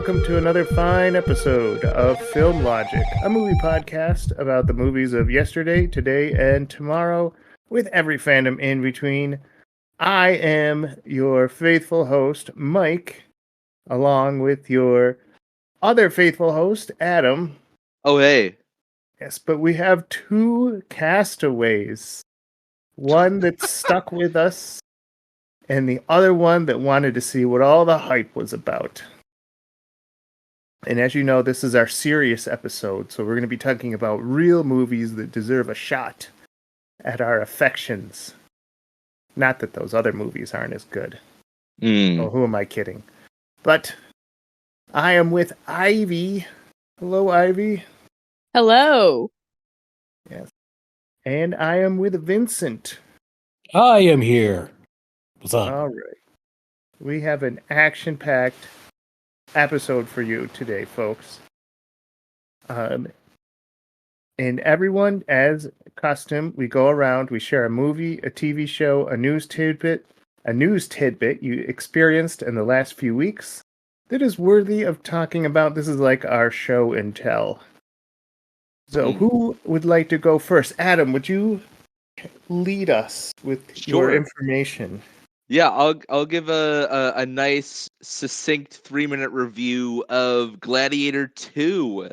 welcome to another fine episode of Film Logic, a movie podcast about the movies of yesterday, today, and tomorrow, with every fandom in between. I am your faithful host, Mike, along with your other faithful host, Adam. Oh, hey. Yes, but we have two castaways. One that's stuck with us, and the other one that wanted to see what all the hype was about. And as you know, this is our serious episode, so we're going to be talking about real movies that deserve a shot at our affections. Not that those other movies aren't as good. Oh, who am I kidding? But I am with Ivy. Hello, Ivy. Hello. Yes. And I am with Vincent. I am here. What's up? All right. We have an action-packed episode for you today, folks. And everyone, as custom, we go around, we share a movie, a TV show, a news tidbit you experienced in the last few weeks that is worthy of talking about. This is like our show and tell. So who would like to go first? Adam, would you lead us with your information? Yeah, I'll give a nice, succinct 3-minute review of Gladiator 2.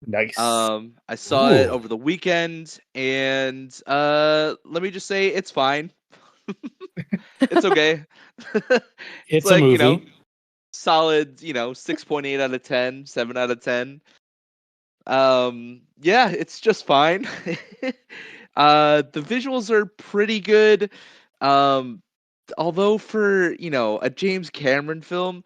Nice. I saw it over the weekend, and let me just say it's fine. It's okay. It's like, a movie. Solid, 6.8 out of 10, 7 out of 10. Yeah, it's just fine. The visuals are pretty good. Although for, a James Cameron film,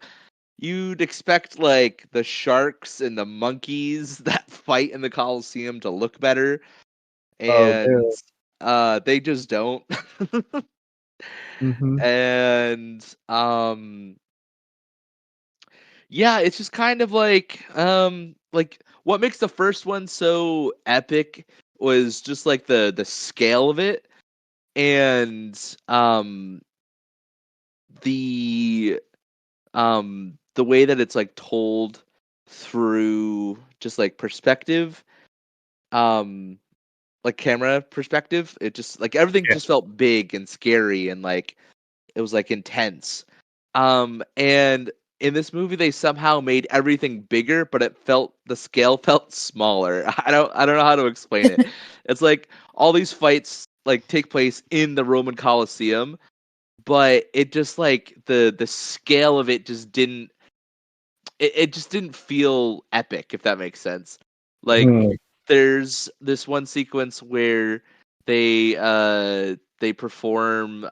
you'd expect like the sharks and the monkeys that fight in the Coliseum to look better. And they just don't. Mm-hmm. And yeah, it's just kind of like what makes the first one so epic was just like the scale of it, and the way that it's like told through just like perspective, like camera perspective. It just like everything just felt big and scary, and like it was like intense. And in this movie they somehow made everything bigger, but the scale felt smaller. I don't know how to explain it. It's like all these fights like take place in the Roman Colosseum, but it just like the scale of it just didn't it just didn't feel epic, if that makes sense. Like there's this one sequence where they perform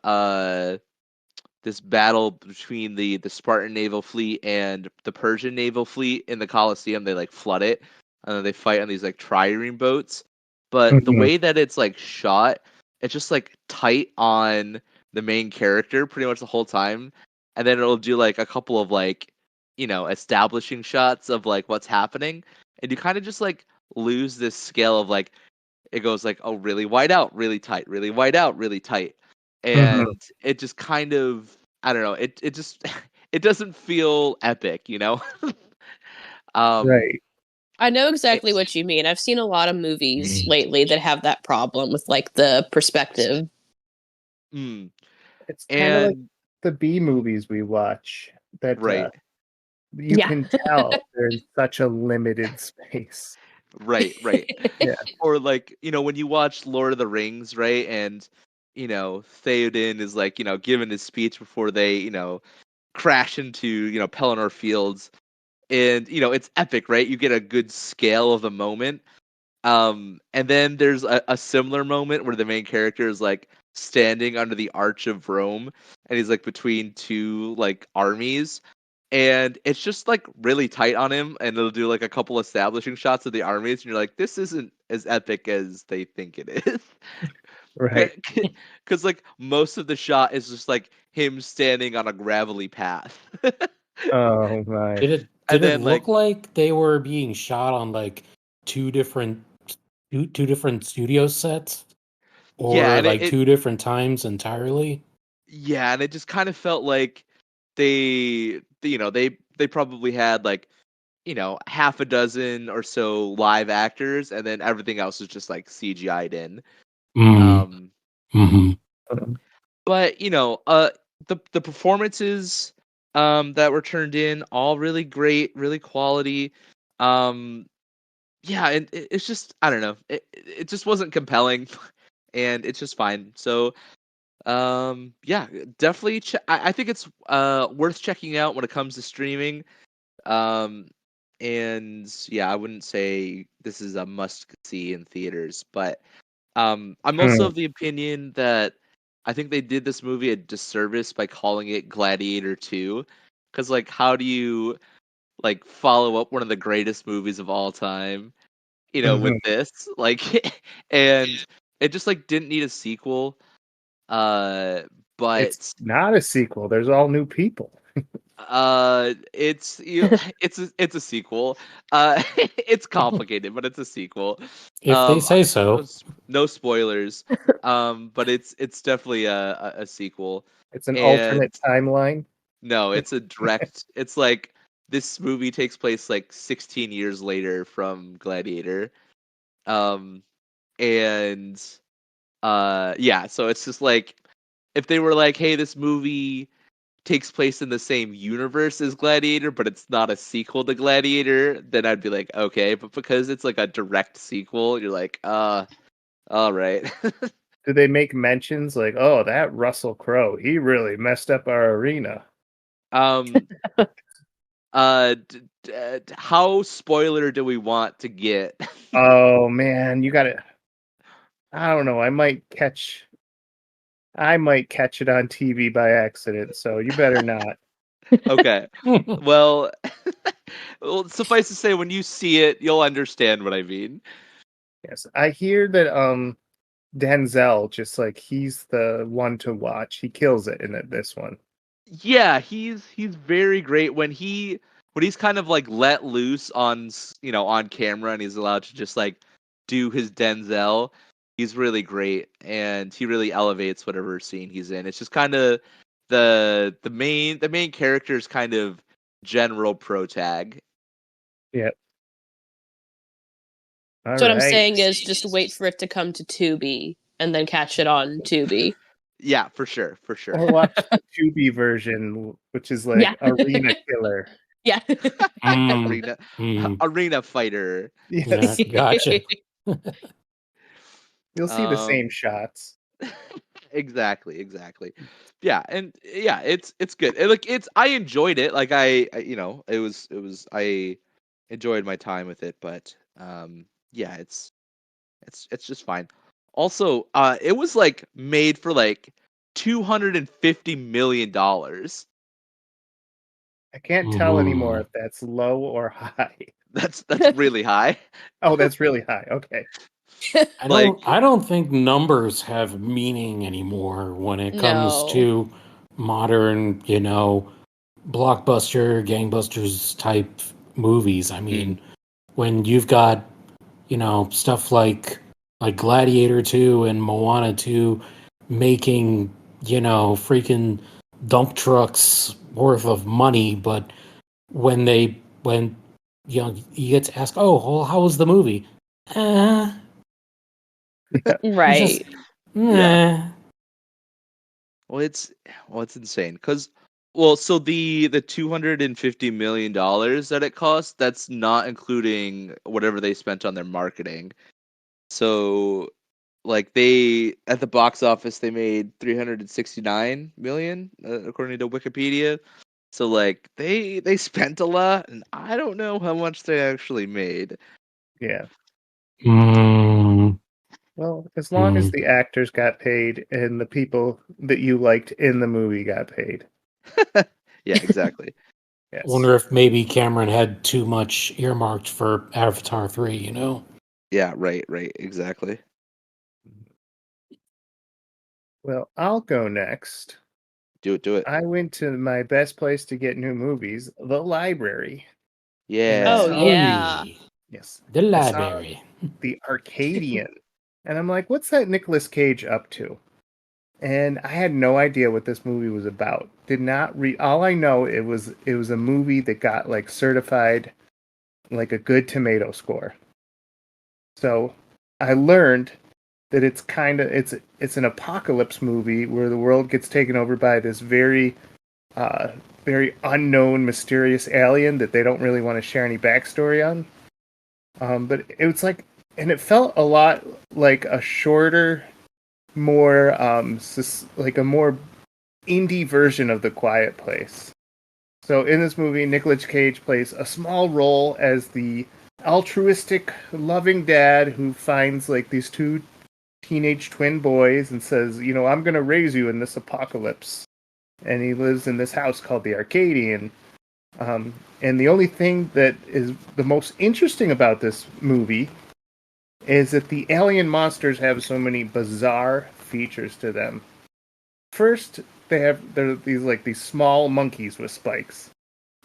this battle between the Spartan naval fleet and the Persian naval fleet in the Colosseum. They like flood it, and then they fight on these like trireme boats. But the way that it's like shot, it's just like tight on the main character pretty much the whole time, and then it'll do like a couple of like establishing shots of like what's happening, and you kind of just like lose this scale of like it goes like, oh, really wide out, really tight, really wide out, really tight. And it just kind of, I don't know, it just it doesn't feel epic, Right. I know exactly what you mean. I've seen a lot of movies lately that have that problem with like the perspective. It's kind of like the B movies we watch that you can tell they're in such a limited space. Right. Yeah. Or like, when you watch Lord of the Rings, right? And, Theoden is like, giving his speech before they, crash into, Pelennor Fields. And, it's epic, right? You get a good scale of the moment. And then there's a similar moment where the main character is like standing under the Arch of Rome, and he's like between two like armies. And it's just like really tight on him, and it'll do like a couple establishing shots of the armies, and you're like, this isn't as epic as they think it is. Right. Because like most of the shot is just like him standing on a gravelly path. Oh my. Did it look like they were being shot on like two different studio sets? Or like two different times entirely? Yeah, and it just kind of felt like they probably had like half a dozen or so live actors, and then everything else is just like CGI'd in. Mm. Mm-hmm. But the performances that were turned in, all really great, really quality. Yeah, and it's just, I don't know, it just wasn't compelling, and it's just fine. So yeah, definitely I think it's worth checking out when it comes to streaming. Um and yeah, I wouldn't say this is a must see in theaters, but I'm also of the opinion that I think they did this movie a disservice by calling it Gladiator 2, cuz like how do you like follow up one of the greatest movies of all time, with this? Like and it just like didn't need a sequel. Uh It's but not a sequel. There's all new people. it's it's a sequel. It's complicated, but it's a sequel. If they say No, so. no spoilers. But it's definitely a sequel. It's an And alternate timeline. no, it's a direct. It's like this movie takes place like 16 years later from Gladiator. Um, and yeah, so it's just like if they were like, hey, this movie takes place in the same universe as Gladiator, but it's not a sequel to Gladiator, then I'd be like, okay. But because it's like a direct sequel, you're like, all right. Do they make mentions like, oh, that Russell Crowe, he really messed up our arena? um, how spoiler do we want to get? Oh man, you got it. I don't know. I might catch it on TV by accident, so you better not. Okay. Well, well, suffice to say, when you see it, you'll understand what I mean. Yes, I hear that Denzel, just like, he's the one to watch. He kills it in this one. Yeah, he's very great when he's kind of like let loose on on camera, and he's allowed to just like do his Denzel. He's really great, and he really elevates whatever scene he's in. It's just kind of the main character's kind of general protag. Yeah. All So what I'm right. saying is just wait for it to come to Tubi and then catch it on Tubi. Yeah, for sure, for sure. Or watch the Tubi version, which is like Yeah. Arena Killer. Yeah. arena Mm. arena fighter. Yes. Yeah, gotcha. You'll see the same shots. Exactly. Yeah, and yeah, it's good. Like I enjoyed it. Like I enjoyed my time with it, but yeah, it's just fine. Also, it was like made for like $250 million. I can't tell anymore if that's low or high. That's really high. Oh, that's really high. Okay. I don't think numbers have meaning anymore when it comes No. to modern, blockbuster, gangbusters type movies. I mean, when you've got, stuff like Gladiator 2 and Moana 2 making, freaking dump trucks worth of money, but when you get to ask, oh, well, how was the movie? Right. Yeah. Well, it's insane because so the $250 million that it cost, that's not including whatever they spent on their marketing. So like they at the box office they made 369 million according to Wikipedia. So like they spent a lot, and I don't know how much they actually made. Yeah. Mm, Well, as long as the actors got paid and the people that you liked in the movie got paid. Yeah, exactly. Yes. wonder if maybe Cameron had too much earmarked for Avatar 3, Yeah, right, exactly. Well, I'll go next. Do it. I went to my best place to get new movies, the library. Yeah. Oh, yeah. Yes. The I saw library. the Arcadian. And I'm like, what's that Nicolas Cage up to? And I had no idea what this movie was about. Did not read. All I know, it was a movie that got like certified like a good tomato score. So I learned that it's an apocalypse movie where the world gets taken over by this uh, very unknown, mysterious alien that they don't really want to share any backstory on. But it was like, and it felt a lot like a shorter, more like a more indie version of The Quiet Place. So in this movie, Nicolas Cage plays a small role as the altruistic, loving dad who finds like these two teenage twin boys and says, I'm going to raise you in this apocalypse. And he lives in this house called the Arcadian. And the only thing that is the most interesting about this movie is that the alien monsters have so many bizarre features to them. First, they're these small monkeys with spikes,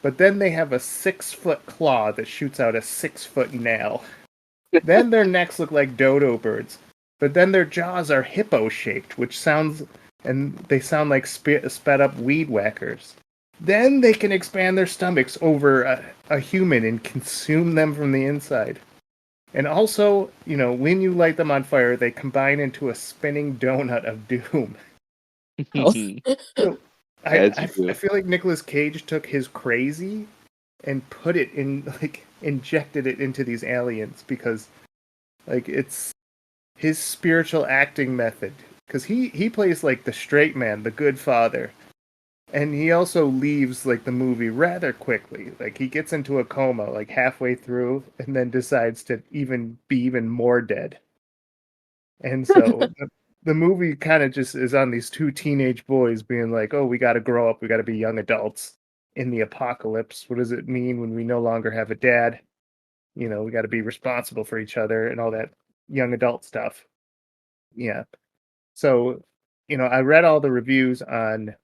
but then they have a 6-foot claw that shoots out a 6-foot nail. Then their necks look like dodo birds, but then their jaws are hippo shaped, and they sound like sped up weed whackers. Then they can expand their stomachs over a human and consume them from the inside. And also, when you light them on fire, they combine into a spinning donut of doom. Oh. So That's I true. feel like Nicolas Cage took his crazy and put it in, like, injected it into these aliens because, like, it's his spiritual acting method. Because he plays, like, the straight man, the good father. And he also leaves, like, the movie rather quickly. Like, he gets into a coma, like, halfway through, and then decides to be even more dead. And so the movie kind of just is on these two teenage boys being like, oh, we got to grow up. We got to be young adults in the apocalypse. What does it mean when we no longer have a dad? We got to be responsible for each other and all that young adult stuff. Yeah. So, I read all the reviews on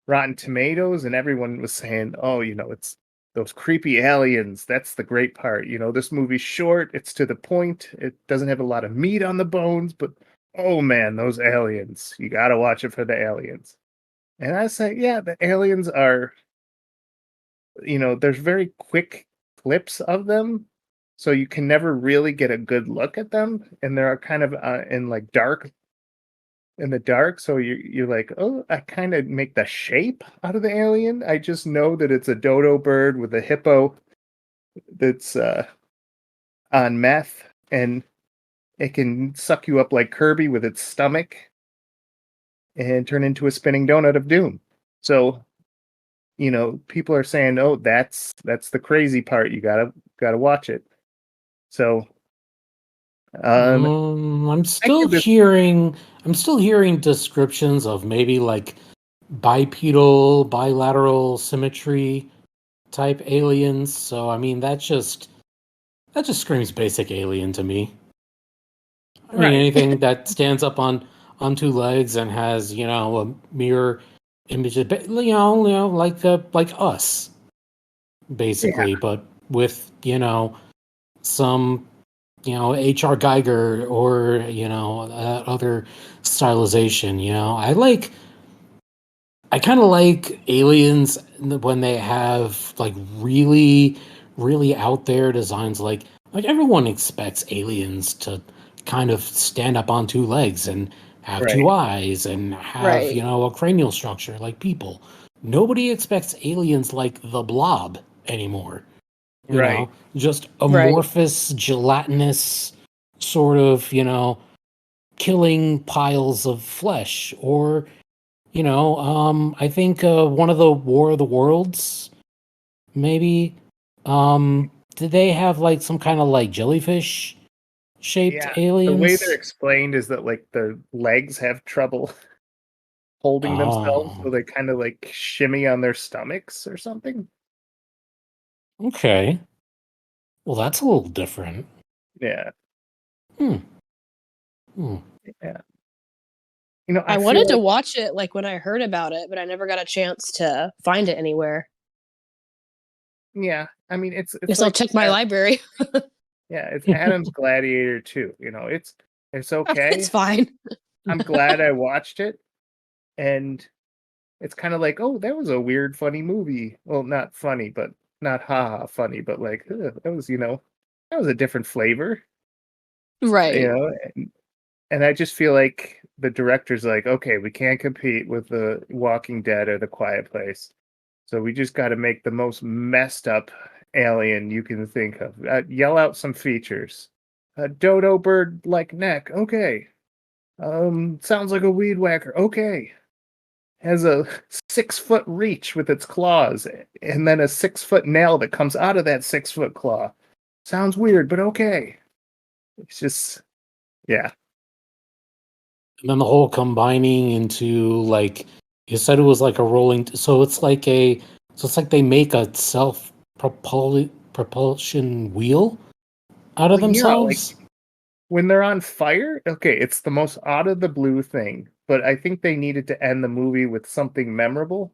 Rotten Tomatoes, and everyone was saying, oh, it's those creepy aliens. That's the great part. This movie's short. It's to the point. It doesn't have a lot of meat on the bones, but oh man, those aliens. You got to watch it for the aliens. And I say, yeah, the aliens are, there's very quick clips of them. So you can never really get a good look at them. And they're kind of in the dark, so you're like, oh, I kind of make the shape out of the alien. I just know that it's a dodo bird with a hippo that's on meth, and it can suck you up like Kirby with its stomach and turn into a spinning donut of doom. So, people are saying, oh, that's the crazy part. You gotta watch it. So, I'm I still give this. hearing descriptions of maybe like bipedal, bilateral symmetry type aliens. So I mean that just screams basic alien to me. I mean Right. anything that stands up on two legs and has, a mirror image of, like us Yeah. basically, but with, some H.R. Geiger or other stylization. I kind of like aliens when they have like really really out there designs. Like everyone expects aliens to kind of stand up on two legs and have two Right. eyes and have Right. a cranial structure like people. Nobody expects aliens like the Blob anymore. Right. Just Right. amorphous, gelatinous, sort of, killing piles of flesh. Or, I think one of the War of the Worlds, maybe, did they have like some kind of like jellyfish shaped Yeah. The way they're aliens? explained is that, like, the legs have trouble holding themselves, so Oh, they kind of like shimmy on their stomachs or something. okay. Well, that's a little different. Yeah, Hmm. Hmm. yeah. I I feel wanted to like, watch it like when I heard about it, but I never got a chance to find it anywhere. yeah. I mean, it's Guess I'll like, check my library. yeah, it's Adam's Gladiator too. It's It's okay. fine. I'm glad I watched it, and it's kind of like, oh, that was a weird, funny movie. Well, not funny, but not haha funny, but like that was that was a different flavor, Right. and I just feel like the director's like, okay, we can't compete with the Walking Dead or the Quiet Place, so we just got to make the most messed up alien you can think of. Yell out some features. A dodo bird like neck. Okay. Sounds like a weed whacker. Okay. Has a 6-foot reach with its claws, and then a 6-foot nail that comes out of that 6-foot claw. Sounds weird, but okay. It's just, yeah. And then the whole combining into like you said it was like a rolling. So it's like they make a self propulsion wheel out of Well, yeah, like themselves. when they're on fire, okay, it's the most out of the blue thing, but I think they needed to end the movie with something memorable.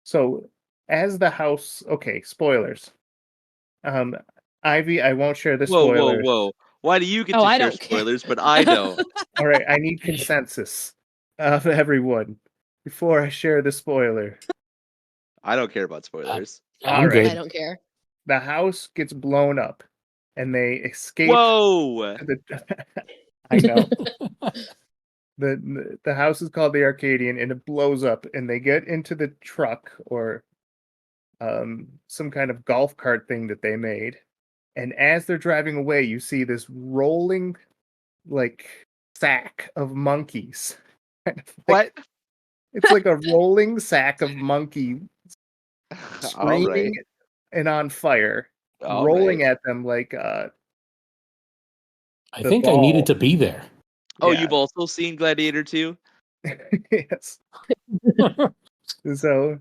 So, as the house, okay, spoilers. Um, Ivy, I won't share the Whoa, whoa, spoilers. whoa! Why do you get Oh, to I share don't care. spoilers, but I don't? All right, I need consensus of everyone before I share the spoiler. I don't care about spoilers. I'm All right. I good. don't care. The house gets blown up, and they escape. Whoa! To the, I know. The house is called the Arcadian, and it blows up, and they get into the truck or some kind of golf cart thing that they made. And as they're driving away, you see this rolling like sack of monkeys. Kind of What? It's like a rolling sack of monkey All screaming right. and on fire, All rolling right. at them like I the think I needed ball. to be there. Oh, Yeah. you've also seen Gladiator 2? Yes. So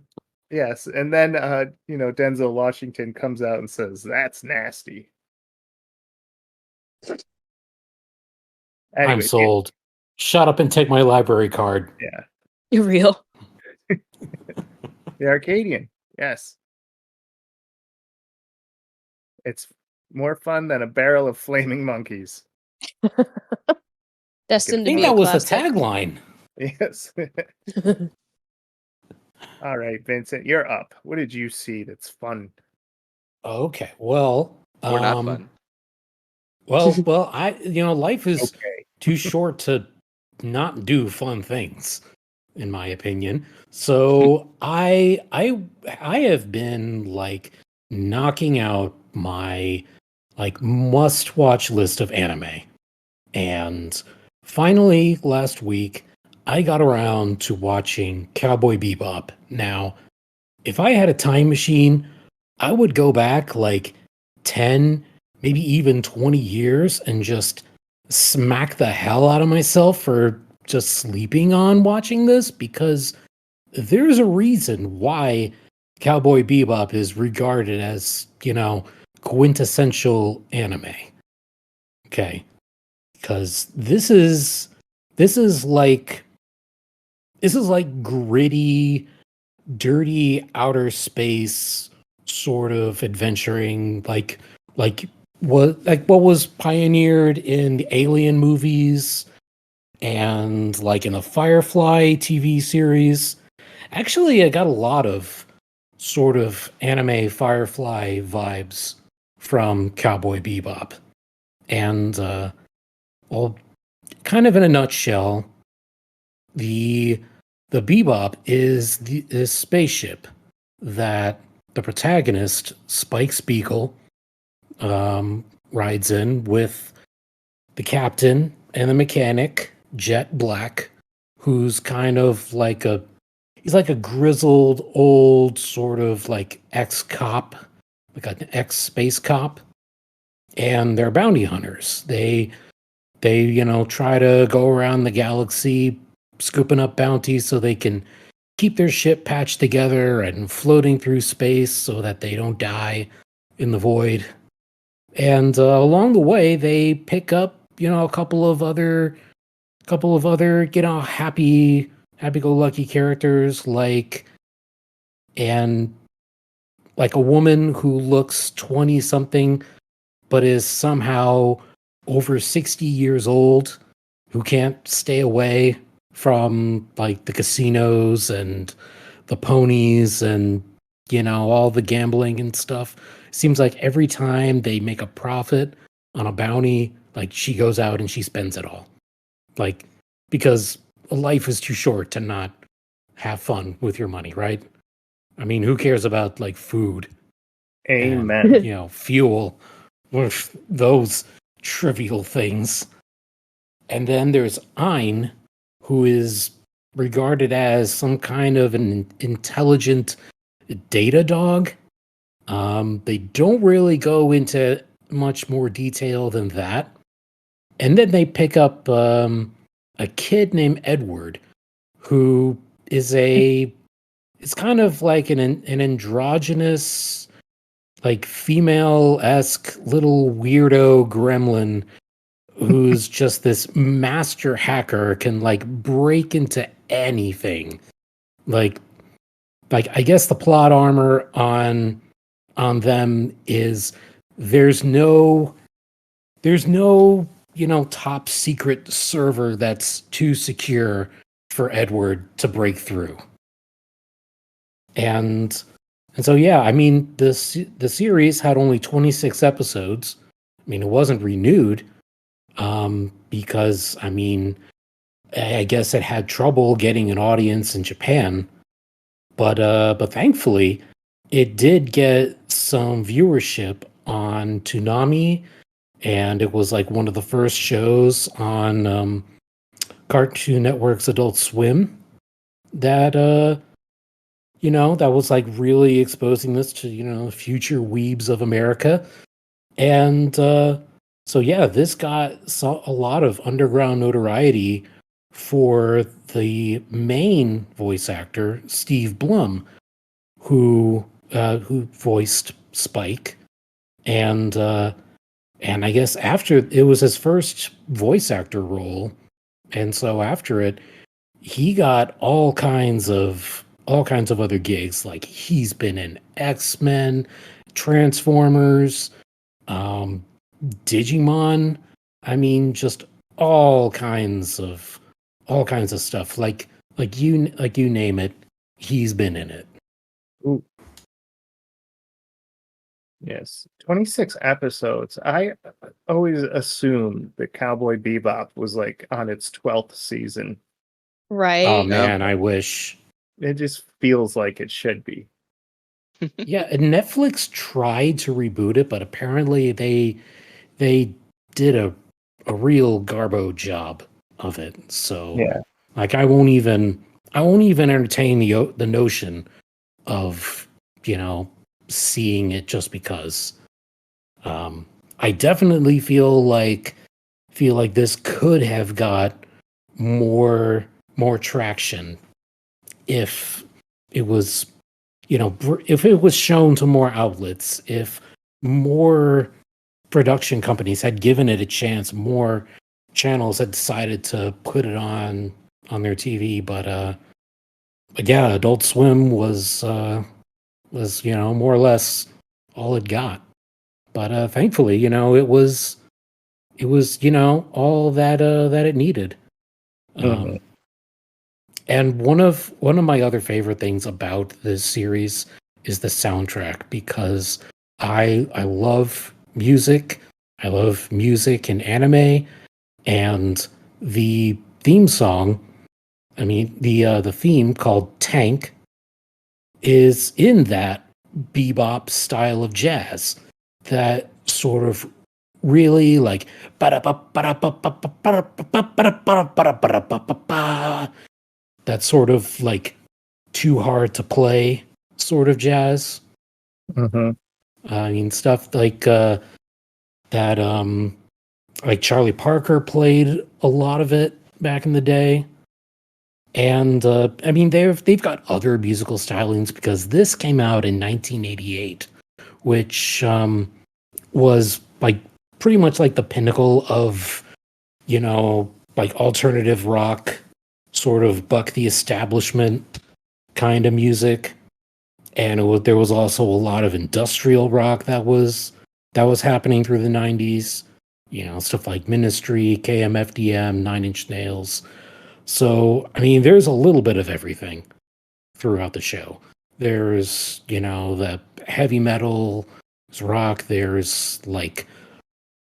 yes, and then Denzel Washington comes out and says, "That's nasty." I'm Anyway, sold. Shut up and take my library card. yeah, You're real. the Arcadian. Yes, it's more fun than a barrel of flaming monkeys. I Destined to think be a that was the classic. tagline. Yes. All right, Vincent, you're up. What did you see that's fun? Okay, well, Or not fun? well, life is Okay. too short to not do fun things, in my opinion. So I have been like knocking out my like must watch list of anime. And finally last week I got around to watching Cowboy Bebop. Now, if I had a time machine, I would go back like 10, maybe even 20 years and just smack the hell out of myself for just sleeping on watching this because there's a reason why Cowboy Bebop is regarded as, quintessential anime. Okay. Because this is like gritty, dirty outer space sort of adventuring what was pioneered in the Alien movies and like in the Firefly TV series. Actually, I got a lot of sort of anime Firefly vibes from Cowboy Bebop. And well, kind of in a nutshell, the Bebop is this spaceship that the protagonist Spike Spiegel rides in with the captain and the mechanic Jet Black, who's kind of like he's like a grizzled old sort of like ex-cop, like an ex-space cop, and they're bounty hunters. They try to go around the galaxy scooping up bounties so they can keep their ship patched together and floating through space so that they don't die in the void. And along the way, they pick up, a couple of other, happy-go-lucky characters and like a woman who looks 20 something but is somehow over 60 years old who can't stay away from like the casinos and the ponies and all the gambling and stuff. Seems like every time they make a profit on a bounty, like she goes out and she spends it all. Like, because life is too short to not have fun with your money, right? I mean, who cares about like food Amen. and, fuel, those trivial things. And then there's Ein, who is regarded as some kind of an intelligent data dog. They don't really go into much more detail than that. And then they pick up a kid named Edward, who is it's kind of like an androgynous, like female-esque little weirdo gremlin who's just this master hacker, can like break into anything. Like I guess the plot armor on them is there's no top secret server that's too secure for Edward to break through. And so yeah, I mean the series had only 26 episodes. I mean, it wasn't renewed because I mean I guess it had trouble getting an audience in Japan. But thankfully it did get some viewership on Toonami, and it was like one of the first shows on Cartoon Network's Adult Swim that that was like really exposing this to future weebs of America. And so yeah, this got a lot of underground notoriety for the main voice actor, Steve Blum, who voiced Spike. And I guess after it was his first voice actor role, and so after it, he got all kinds of other gigs. Like he's been in X-Men, Transformers, Digimon. I mean, just all kinds of stuff. Like you name it, he's been in it. Ooh. Yes, 26 episodes. I always assumed that Cowboy Bebop was like on its 12th season. Right. Oh man, I wish. It just feels like it should be. Yeah, and Netflix tried to reboot it, but apparently they did a real garbo job of it. So Yeah. like I won't even entertain the notion of seeing it just because. I definitely feel like this could have got more traction if it was if it was shown to more outlets, if more production companies had given it a chance, more channels had decided to put it on their TV. But yeah, Adult Swim was more or less all it got. But thankfully, it was all that it needed. Mhm. And one of my other favorite things about this series is the soundtrack, because I love music. I love music and anime, and the theme song, I mean the theme called Tank, is in that bebop style of jazz that sort of really like that sort of like too hard to play sort of jazz. Mhm. I mean, stuff like that. Like Charlie Parker played a lot of it back in the day, and I mean they've got other musical stylings, because this came out in 1988, which was like pretty much like the pinnacle of like alternative rock, sort of buck the establishment kind of music. And there was also a lot of industrial rock that was happening through the 90s. Stuff like Ministry, KMFDM, Nine Inch Nails. So, I mean, there's a little bit of everything throughout the show. There's, the heavy metal, there's rock, there's like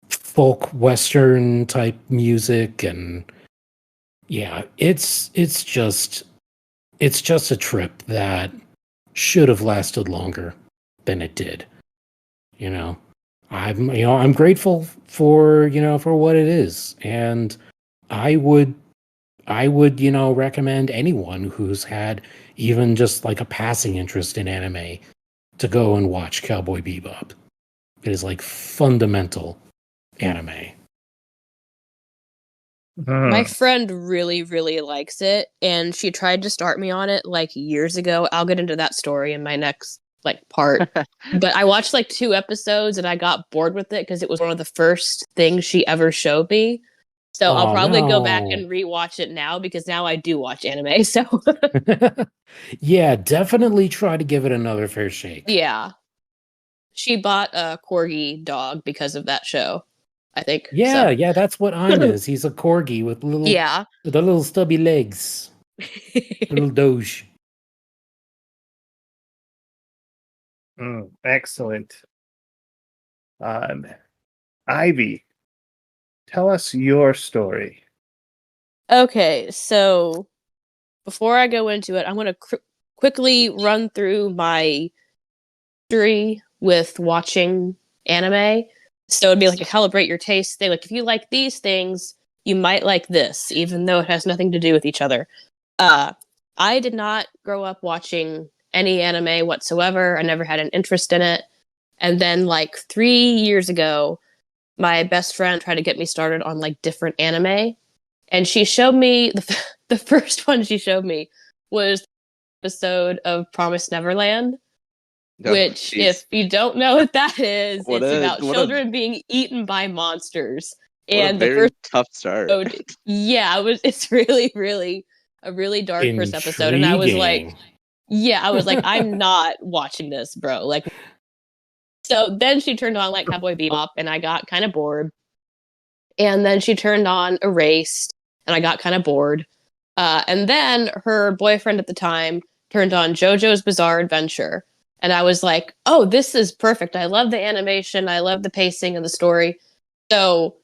folk western type music, and yeah, it's just a trip that should have lasted longer than it did. You know, I'm grateful for, for what it is, and I would recommend anyone who's had even just like a passing interest in anime to go and watch Cowboy Bebop. It is like fundamental anime. My friend really, really likes it, and she tried to start me on it like years ago. I'll get into that story in my next part. But I watched like 2 episodes and I got bored with it because it was one of the first things she ever showed me. So I'll probably go back and rewatch it now because now I do watch anime. So yeah, definitely try to give it another fair shake. Yeah. She bought a corgi dog because of that show, I think. Yeah, so. Yeah, that's what Ein is. He's a corgi with the little stubby legs. Little doge. Excellent. Ivy, tell us your story. Okay, so before I go into it, I'm going to quickly run through my history with watching anime. So it'd be like a calibrate your taste thing. Like if you like these things, you might like this, even though it has nothing to do with each other. I did not grow up watching any anime whatsoever. I never had an interest in it. And then 3 years ago, my best friend tried to get me started on different anime. And she showed me the first one she showed me was the episode of Promised Neverland. Which, if you don't know what that is, it's about children being eaten by monsters. And the first tough start. It's really, really a really dark first episode. And I was like, I'm not watching this, bro. So then she turned on Cowboy Bebop, and I got kind of bored. And then she turned on Erased, and I got kind of bored. And then her boyfriend at the time turned on JoJo's Bizarre Adventure. And I was like, oh, this is perfect. I love the animation. I love the pacing of the story. So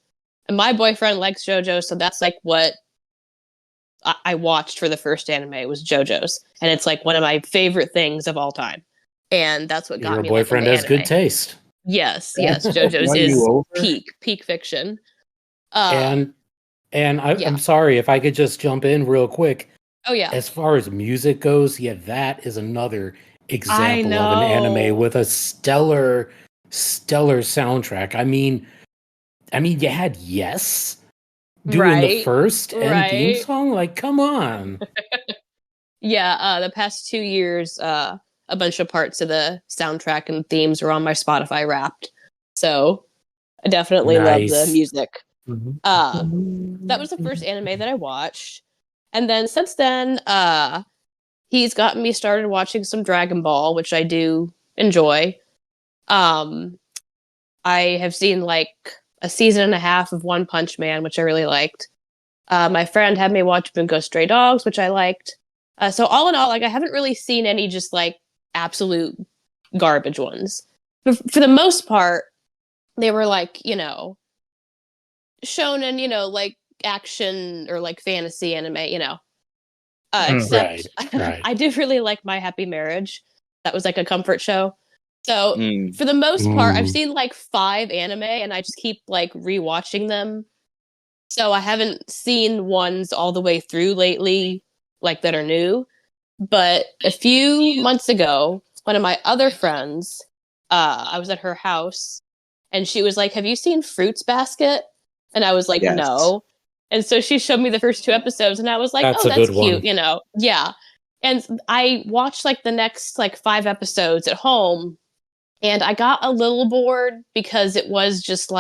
my boyfriend likes JoJo, so that's what I watched for the first anime was JoJo's. And it's one of my favorite things of all time. And that's what got Your me. Your boyfriend has good taste. Yes. JoJo's is peak fiction. I'm sorry if I could just jump in real quick. Oh yeah. As far as music goes, that is another example of an anime with a stellar soundtrack. I mean you had Yes doing the first end theme song. Come on. The past 2 years, a bunch of parts of the soundtrack and themes are on my Spotify Wrapped. So I definitely love the music. That was the first anime that I watched. And then since then, he's gotten me started watching some Dragon Ball, which I do enjoy. I have seen a season and a half of One Punch Man, which I really liked. My friend had me watch Bungo Stray Dogs, which I liked. So all in all, I haven't really seen any just absolute garbage ones. But for the most part, they were shonen, action or fantasy anime, except right. I do really like My Happy Marriage. That was a comfort show. So for the most part, I've seen 5 anime, and I just keep rewatching them. So I haven't seen ones all the way through lately, that are new. But a few months ago, one of my other friends, I was at her house, and she was like, "Have you seen Fruits Basket?" And I was like, yes. "No." And so she showed me the first 2 episodes, and I was like, that's cute, Yeah. And I watched the next 5 episodes at home, and I got a little bored because it was just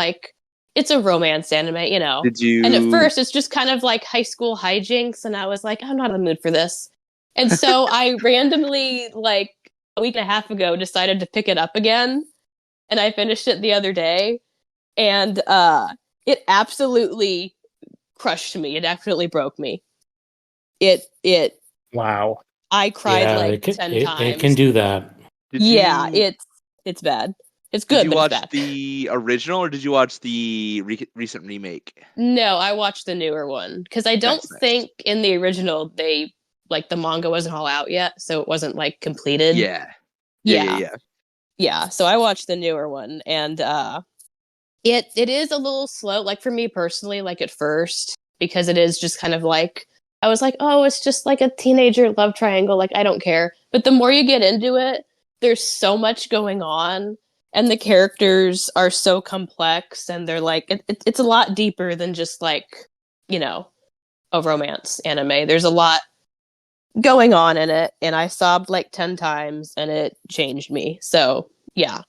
it's a romance anime, Did you? And at first it's just kind of high school hijinks, and I was like, I'm not in the mood for this. And so I randomly, a week and a half ago, decided to pick it up again, and I finished it the other day, and it absolutely crushed me. It absolutely broke me. It Wow. I cried Yeah, like it can, 10 it can times. do that. Did Yeah, you it's bad. It's did good, you but it's watch bad. the original or did you watch the recent remake? No, I watched the newer one because I don't Nice, nice. think in the original they like the manga wasn't all out yet, so it wasn't like completed. Yeah. Yeah. Yeah. So I watched the newer one, and it is a little slow. Like for me personally, like at first, because it is just kind of like I was like, oh, it's just like a teenager love triangle. Like I don't care. But the more you get into it, there's so much going on, and the characters are so complex, and they're like it's a lot deeper than just like you know a romance anime. There's a lot going on in it, and I sobbed like 10 times, and it changed me. So yeah.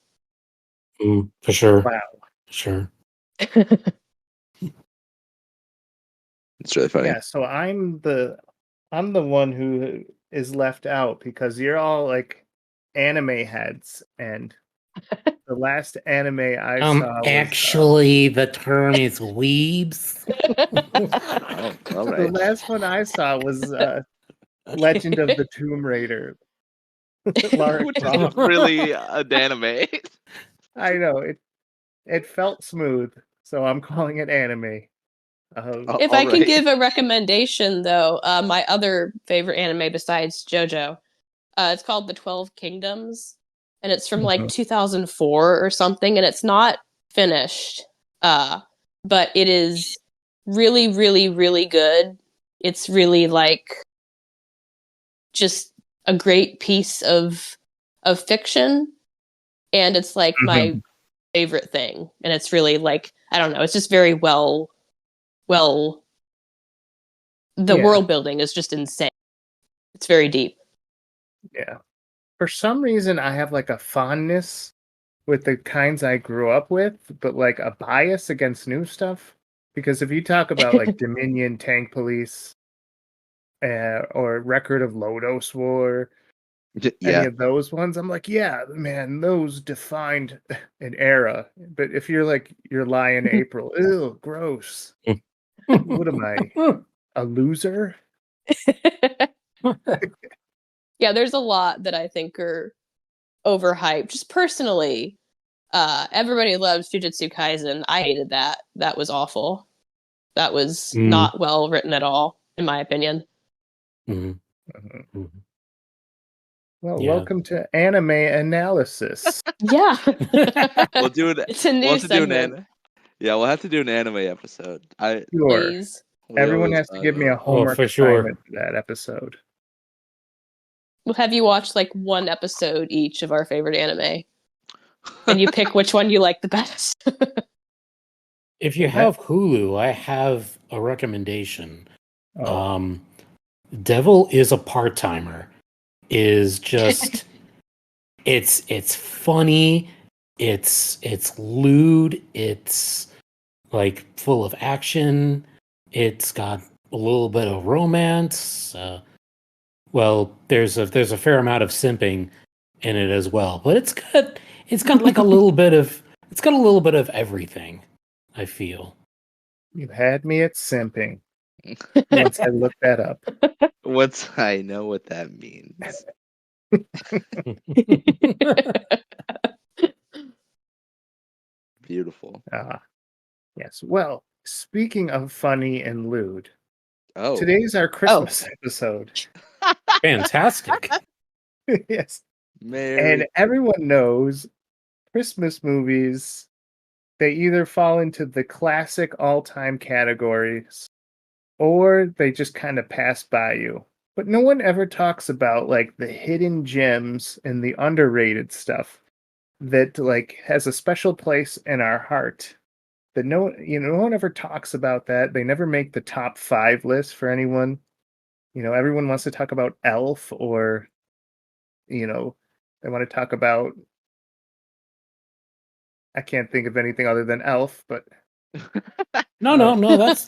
For sure. Wow. Sure. It's really funny. Yeah, so I'm the one who is left out because you're all like anime heads, and the last anime I saw was Actually, the term is weebs. Oh, all the right. last one I saw was Legend of the Tomb Raider. Lara Which Croft. is really an anime. I know it felt smooth, so I'm calling it anime. If All I can right. give a recommendation, though, my other favorite anime besides JoJo, it's called The 12 Kingdoms, and it's from like Mhm. 2004 or something, and it's not finished, but it is really, really, really good. It's really like just a great piece of fiction, and it's like my favorite thing. And it's really like I don't know, it's just very well the Yeah. world building is just insane. It's very deep. Yeah. For some reason, I have like a fondness with the kinds I grew up with, but like a bias against new stuff. Because if you talk about like Dominion Tank Police or Record of Lodos War, any Yeah. of those ones, I'm like, yeah, man, those defined an era. But if you're like, you're lying April, ew, gross. What am I, a loser? Yeah, there's a lot that I think are overhyped. Just personally, everybody loves Jujutsu Kaisen. I hated that. That was awful. That was not well written at all, in my opinion. Mhm. Mhm. Well, Yeah. welcome to Anime Analysis. Yeah. We'll do it. It's a We'll new have to do segment, Yeah, we'll have to do an anime episode. Sure. please. We Everyone always has to talk give me a about- homework for sure. assignment for that episode. We'll have you watch like one episode each of our favorite anime. And you pick which one you like the best. If you Okay. have Hulu, I have a recommendation. Oh, Devil is a part-timer is just it's funny, it's lewd, it's like full of action, it's got a little bit of romance. Well, there's a fair amount of simping in it as well, but it's got like a little bit of everything, I feel. you had me at simping once I looked that up. Once I know what that means. Beautiful. Yes. Well, speaking of funny and lewd, Oh. today's our Christmas episode. Fantastic. Yes. Merry. And everyone knows Christmas movies, they either fall into the classic all-time categories or they just kind of pass by you. But no one ever talks about like the hidden gems and the underrated stuff that like has a special place in our heart. That no one ever talks about that. They never make the top 5 list for anyone. Everyone wants to talk about Elf, or they want to talk about, I can't think of anything other than Elf, but No,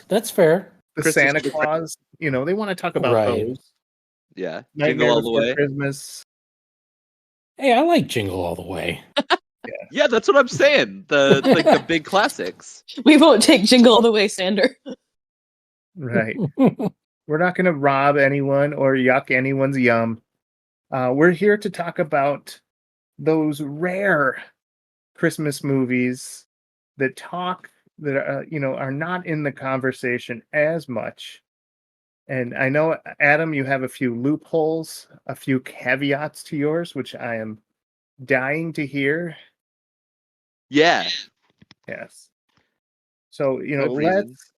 that's fair. the Christmas Santa to the Claus, they want to talk about Right. those. Yeah. Nightmare Jingle all the Before way. Christmas. Hey, I like Jingle All the Way. Yeah, that's what I'm saying. The big classics. We won't take Jingle All the Way, Sander. Right. we're not going to rob anyone or yuck anyone's yum. We're here to talk about those rare Christmas movies that are not in the conversation as much. And I know, Adam, you have a few loopholes, a few caveats to yours, which I am dying to hear. Yeah. Yes. So, Good reasons. let's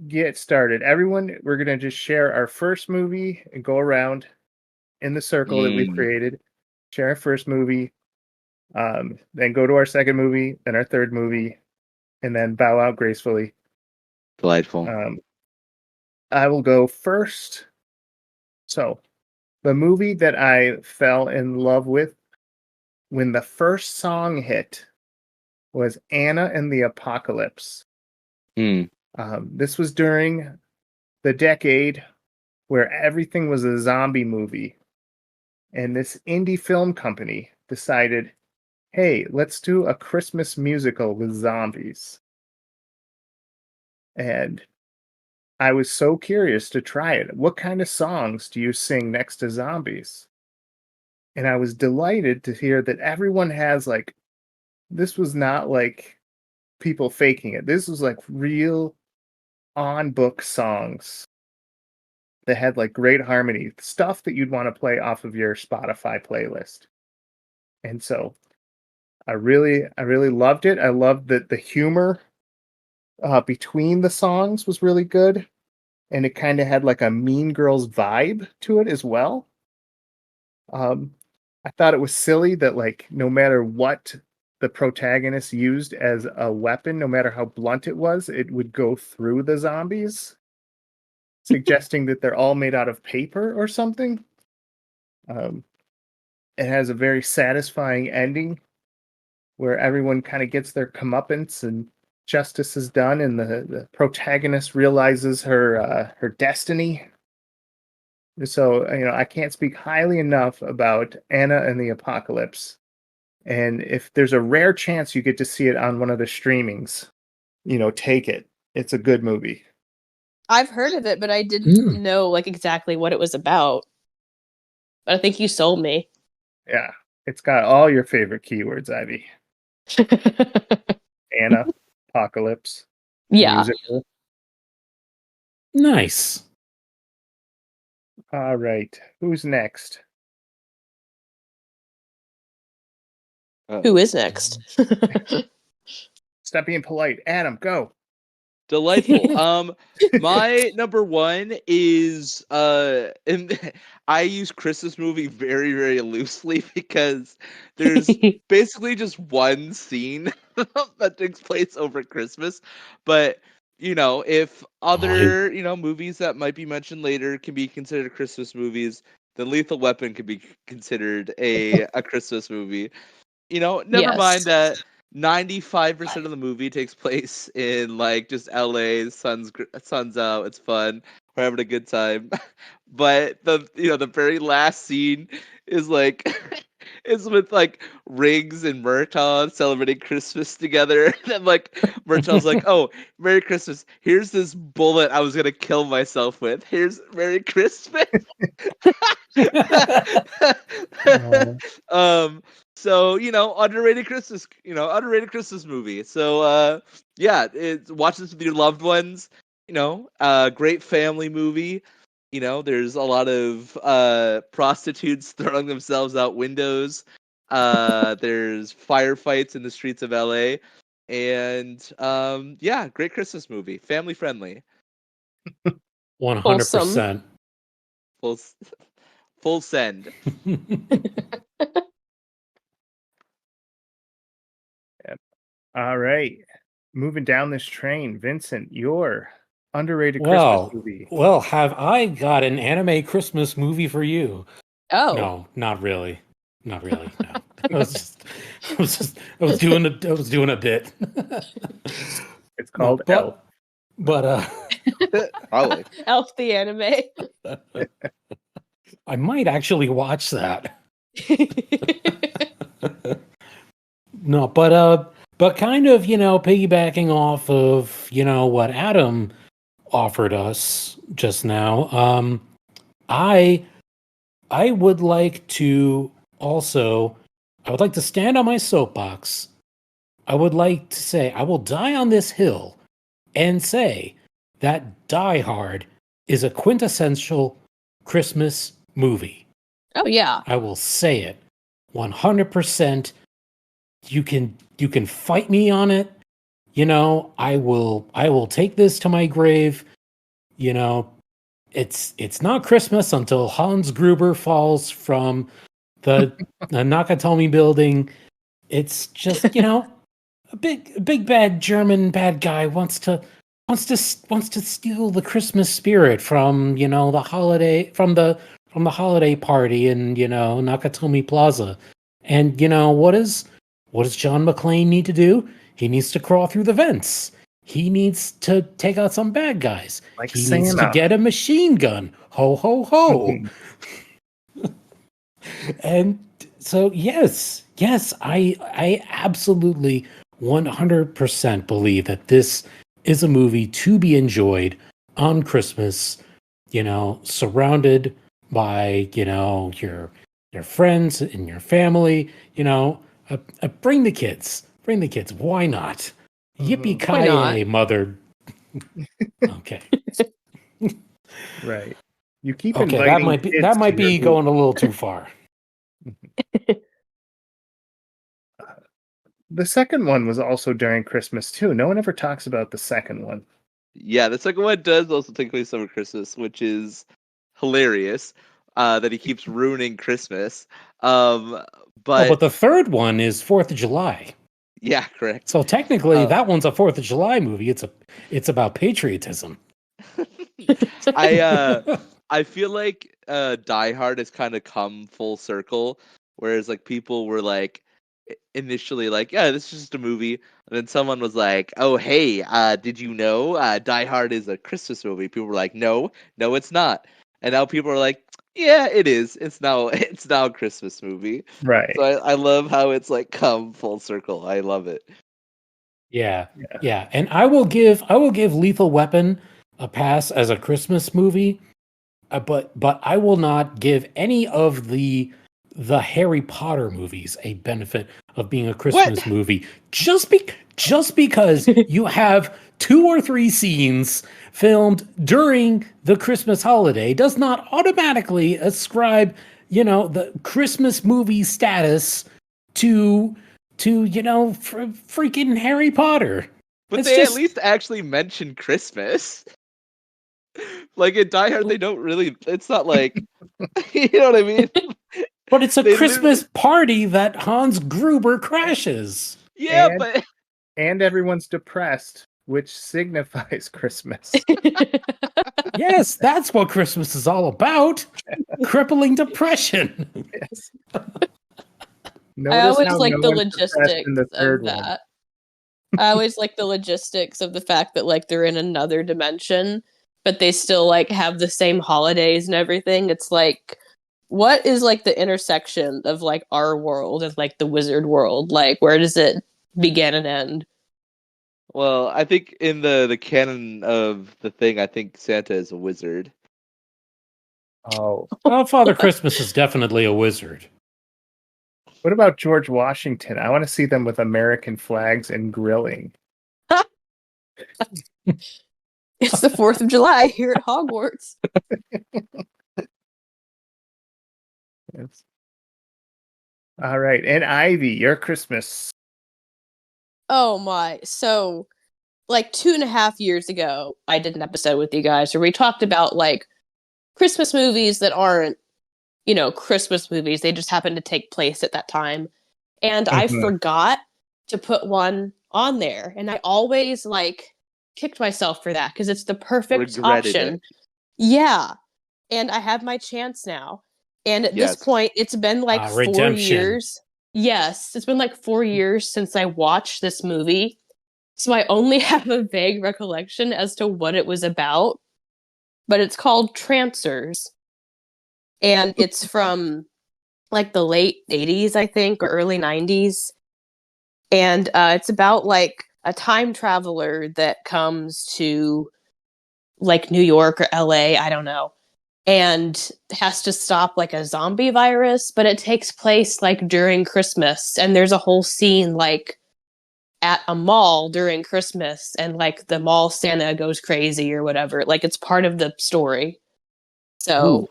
get started. Everyone, we're going to just share our first movie and go around in the circle that we've created. Share our first movie, then go to our second movie, then our third movie, and then bow out gracefully. Delightful. I will go first. So, the movie that I fell in love with when the first song hit was Anna and the Apocalypse. This was during the decade where everything was a zombie movie. And this indie film company decided, hey, let's do a Christmas musical with zombies. And I was so curious to try it. What kind of songs do you sing next to zombies? And I was delighted to hear that everyone has this was not like people faking it. This was like real on book songs that had like great harmony, stuff that you'd want to play off of your Spotify playlist. And so I really loved it. I loved that the humor between the songs was really good. And it kind of had like a Mean Girls vibe to it as well. I thought it was silly that like no matter what the protagonist used as a weapon, no matter how blunt it was, it would go through the zombies, suggesting that they're all made out of paper or something. It has a very satisfying ending where everyone kind of gets their comeuppance and justice is done, and the protagonist realizes her destiny. So, I can't speak highly enough about Anna and the Apocalypse. And if there's a rare chance you get to see it on one of the streamings, take it. It's a good movie. I've heard of it, but I didn't know like exactly what it was about. But I think you sold me. Yeah. It's got all your favorite keywords, Ivy. Anna, Apocalypse, Yeah. musical. Nice. All right. Who's next? Who is next? Stop being polite. Adam, go. Delightful. My number one is and I use Christmas movie very, very loosely because there's basically just one scene that takes place over Christmas. But if other, movies that might be mentioned later can be considered Christmas movies, then Lethal Weapon could be considered a Christmas movie. Never mind that 95% of the movie takes place in like just LA, sun's out, it's fun, we're having a good time. But the very last scene is like is with like Riggs and Murtaugh celebrating Christmas together. And then like Murtaugh's like, "Oh, Merry Christmas. Here's this bullet I was gonna kill myself with. Here's Merry Christmas." So underrated Christmas, underrated Christmas movie. So watch this with your loved ones. Great family movie. There's a lot of prostitutes throwing themselves out windows. There's firefights in the streets of LA. And great Christmas movie. Family friendly. 100%. Full send. All right. Moving down this train, Vincent, your underrated Christmas movie. Well, have I got an anime Christmas movie for you? Oh. No, not really. Not really. No. I was doing a bit. It's called Elf. But Probably. Elf the anime. I might actually watch that. No, but kind of, piggybacking off of, what Adam offered us just now. I would like to also, I would like to stand on my soapbox. I would like to say, I will die on this hill and say that Die Hard is a quintessential Christmas movie. Oh yeah. I will say it 100%. You can fight me on it. I will take this to my grave. It's not Christmas until Hans Gruber falls from the Nakatomi building. It's just, a big bad German bad guy wants to steal the Christmas spirit from, the holiday party in, Nakatomi Plaza. And what does John McClane need to do? He needs to crawl through the vents. He needs to take out some bad guys. Like he needs to get a machine gun. Ho, ho, ho. And so, yes, I absolutely 100% believe that this is a movie to be enjoyed on Christmas, surrounded by, your friends and your family, bring the kids. Why not? Yippee-ki-yay, mother. Okay. Right. You keep okay, inviting that might be going a little too far. The second one was also during Christmas too. No one ever talks about the second one. Yeah, the second one does also take place over Christmas, which is hilarious. That he keeps ruining Christmas. But the third one is 4th of July. Yeah, correct. So technically, that one's a 4th of July movie. It's about patriotism. I feel like Die Hard has kind of come full circle, whereas like people were like initially like, yeah, this is just a movie, and then someone was like, oh hey, did you know Die Hard is a Christmas movie? People were like, no, it's not, and now people are like, yeah, it is. It's now a Christmas movie. Right. So I love how it's like come full circle. I love it. Yeah. And I will give Lethal Weapon a pass as a Christmas movie, but I will not give any of the Harry Potter movies a benefit of being a Christmas movie just because you have 2 or 3 scenes filmed during the Christmas holiday does not automatically ascribe, the Christmas movie status to freaking Harry Potter. But they at least actually mention Christmas. Like in Die Hard, they don't really. It's not like, you know what I mean. But it's a Christmas party that Hans Gruber crashes. Yeah, and everyone's depressed, which signifies Christmas. Yes, that's what Christmas is all about. Crippling depression. Yes. I always like the logistics of that. I always like the logistics of the fact that like they're in another dimension, but they still like have the same holidays and everything. It's like, what is like the intersection of like our world and like the wizard world? Like, where does it begin and end? Well, I think in the canon of the thing, I think Santa is a wizard. Oh. Well, Father Christmas is definitely a wizard. What about George Washington? I want to see them with American flags and grilling. It's the 4th of July here at Hogwarts. Yes. All right. And Ivy, your Christmas. Oh my. So, like 2.5 years ago, I did an episode with you guys where we talked about like Christmas movies that aren't, Christmas movies. They just happen to take place at that time. And I forgot to put one on there. And I always like kicked myself for that because it's the perfect option. Yeah. And I have my chance now. And at this point, it's been like 4 years. Yes, it's been like 4 years since I watched this movie. So I only have a vague recollection as to what it was about. But it's called Trancers. And it's from like the late 80s, I think, or early 90s. And it's about like a time traveler that comes to like New York or LA, I don't know, and has to stop like a zombie virus, but it takes place like during Christmas, and there's a whole scene like at a mall during Christmas, and like the mall Santa goes crazy or whatever. Like it's part of the story. So Ooh,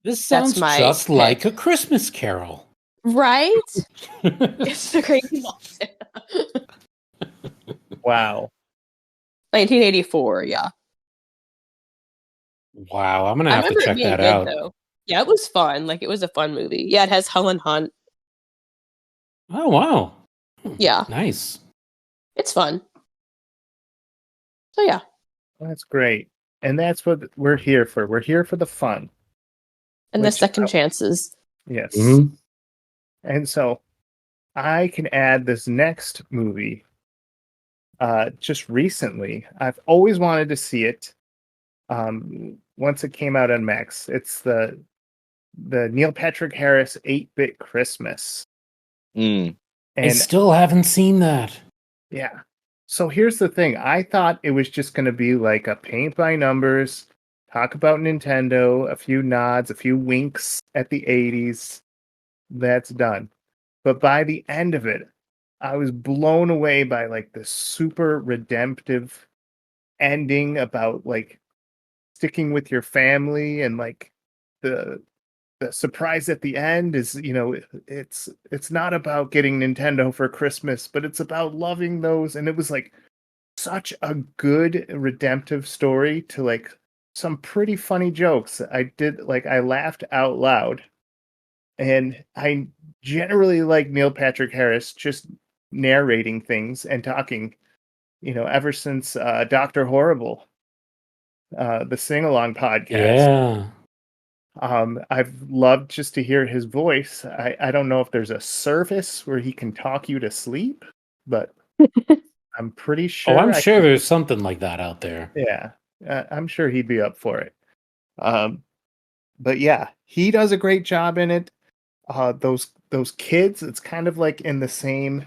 this that's sounds my just pick. like A Christmas Carol. Right? It's the crazy mall Santa. Wow. 1984, yeah. Wow, I'm gonna I have to remember it check being that good out. though. Yeah, it was fun. Like it was a fun movie. Yeah, it has Helen Hunt. Oh wow, Yeah, nice. it's fun. So yeah. That's great. And that's what we're here for. We're here for the fun. And the Which, second chances. yes. Mhm. And so I can add this next movie just recently. I've always wanted to see it once it came out on Max. It's the Neil Patrick Harris 8-Bit Christmas. Mm. I And still haven't seen that. yeah. So here's the thing. I thought it was just going to be like a paint by numbers, talk about Nintendo, a few nods, a few winks at the 80s. That's done. But by the end of it, I was blown away by like this super redemptive ending about like sticking with your family, and like the surprise at the end is, it's not about getting Nintendo for Christmas, but it's about loving those. And it was like such a good redemptive story to like some pretty funny jokes. I laughed out loud. And I generally like Neil Patrick Harris just narrating things and talking, ever since Dr. Horrible, the sing along podcast. Yeah. I've loved just to hear his voice. I don't know if there's a service where he can talk you to sleep, but I'm pretty sure. Oh, I'm sure there's something like that out there. Yeah, I'm sure he'd be up for it. But yeah, he does a great job in it. Those kids, it's kind of like in the same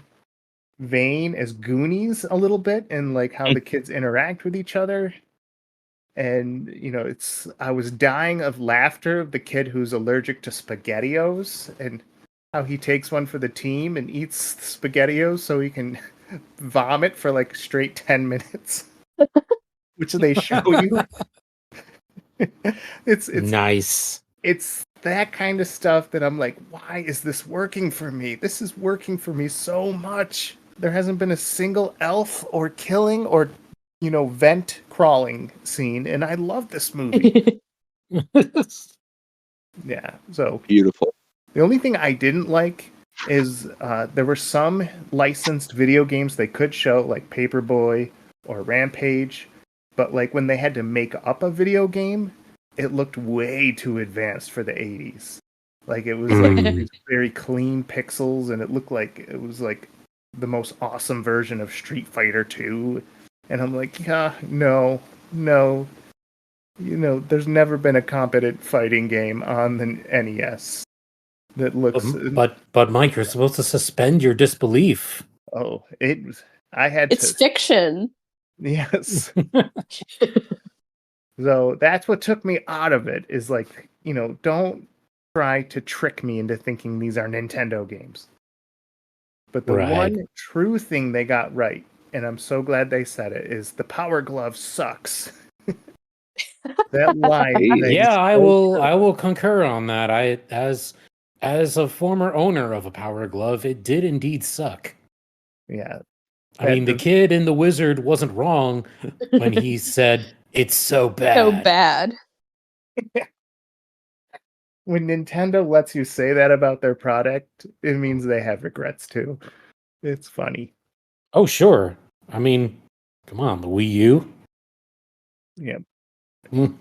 vein as Goonies a little bit, and like how the kids interact with each other. And I was dying of laughter of the kid who's allergic to SpaghettiOs, and how he takes one for the team and eats SpaghettiOs so he can vomit for like straight 10 minutes, which they show you. it's Nice. it's that kind of stuff that I'm like, why is this working for me? This is working for me so much. There hasn't been a single elf or killing or vent crawling scene, and I love this movie. Yeah, so Beautiful. the only thing I didn't like is there were some licensed video games they could show, like Paperboy or Rampage, but like when they had to make up a video game, it looked way too advanced for the 80s. Like it was like these very clean pixels, and it looked like it was like the most awesome version of Street Fighter 2. And I'm like, yeah, no. There's never been a competent fighting game on the NES that looks. But Mike, you're supposed to suspend your disbelief. Oh, it was. I had It's to. fiction. Yes. So that's what took me out of it. Is like, don't try to trick me into thinking these are Nintendo games. But the one true thing they got right, and I'm so glad they said it, is the Power Glove sucks. That line. Yeah, I will concur on that. As a former owner of a Power Glove, it did indeed suck. Yeah. I mean, the kid in The Wizard wasn't wrong when he said it's so bad. So bad. When Nintendo lets you say that about their product, it means they have regrets too. It's funny. Oh, sure. I mean, come on, the Wii U. Yep. Mm.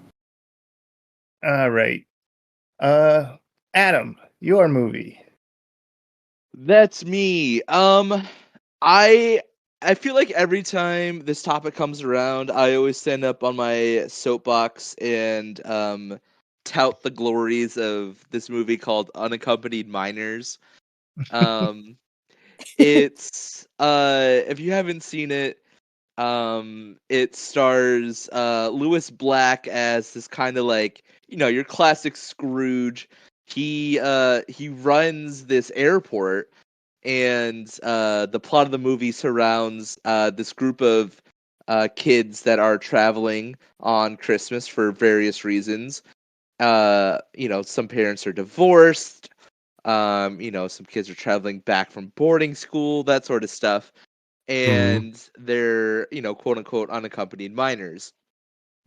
All right. Adam, your movie. That's me. I feel like every time this topic comes around, I always stand up on my soapbox and tout the glories of this movie called Unaccompanied Minors. It's if you haven't seen it, It stars Lewis Black as this kind of like, your classic Scrooge. He runs this airport, and the plot of the movie surrounds this group of kids that are traveling on Christmas for various reasons. Some parents are divorced. Some kids are traveling back from boarding school, that sort of stuff, and they're quote unquote unaccompanied minors.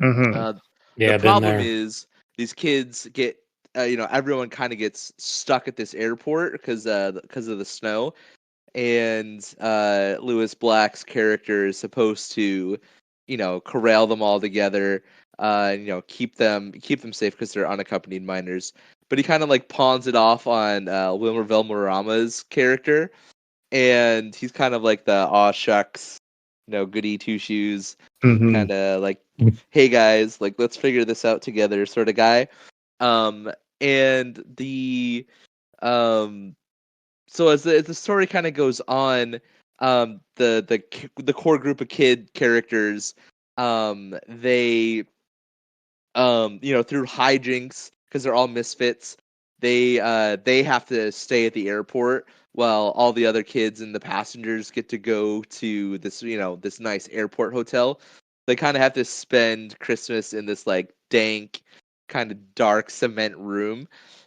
Mm-hmm. The Yeah, been problem there. is these kids get everyone kind of gets stuck at this airport because of the snow, and Lewis Black's character is supposed to corral them all together, keep them safe because they're unaccompanied minors. But he kind of like pawns it off on Wilmer Valderrama's character, and he's kind of like the aw shucks, goody two shoes, Mm-hmm. kind of like, hey guys, like let's figure this out together sort of guy. And the so as the story kind of goes on, the core group of kid characters, they through hijinks, because they're all misfits, they have to stay at the airport while all the other kids and the passengers get to go to this nice airport hotel. They kind of have to spend Christmas in this like dank, kind of dark cement room.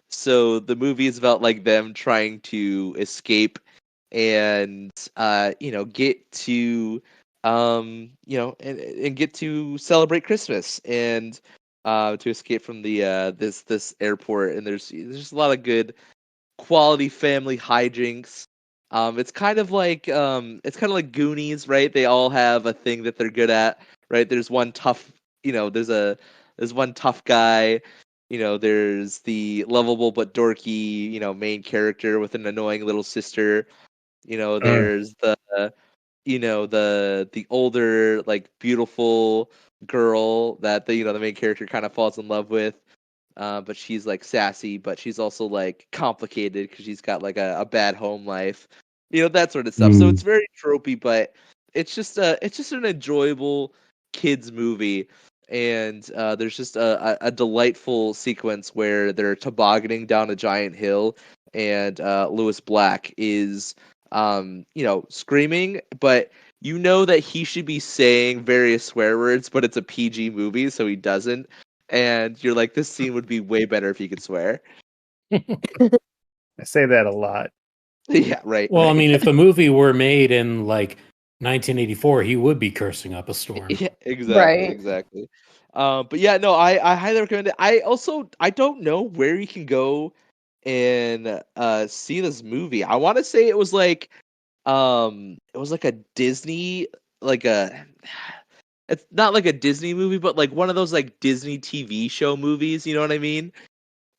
So the movie is about like them trying to escape and get to and get to celebrate Christmas and to escape from the this airport. And there's just a lot of good quality family hijinks. It's kind of like Goonies, right? They all have a thing that they're good at, right? There's one tough, there's one tough guy. There's the lovable but dorky, main character with an annoying little sister. There's the older like beautiful girl that the main character kind of falls in love with, but she's like sassy, but she's also like complicated because she's got like a bad home life, that sort of stuff. So it's very tropey, but it's just an enjoyable kids movie. And there's just a delightful sequence where they're tobogganing down a giant hill, and Lewis Black is screaming, but that he should be saying various swear words, but it's a PG movie, so he doesn't. And you're like, this scene would be way better if he could swear. I say that a lot. Yeah, right. Well, I right. mean, if the movie were made in like 1984, he would be cursing up a storm. Yeah, exactly, Right. exactly. But yeah, no, I highly recommend it. I don't know where you can go and see this movie. I want to say it was like a Disney, like a it's not like a Disney movie, but like one of those like Disney TV show movies, you know what I mean?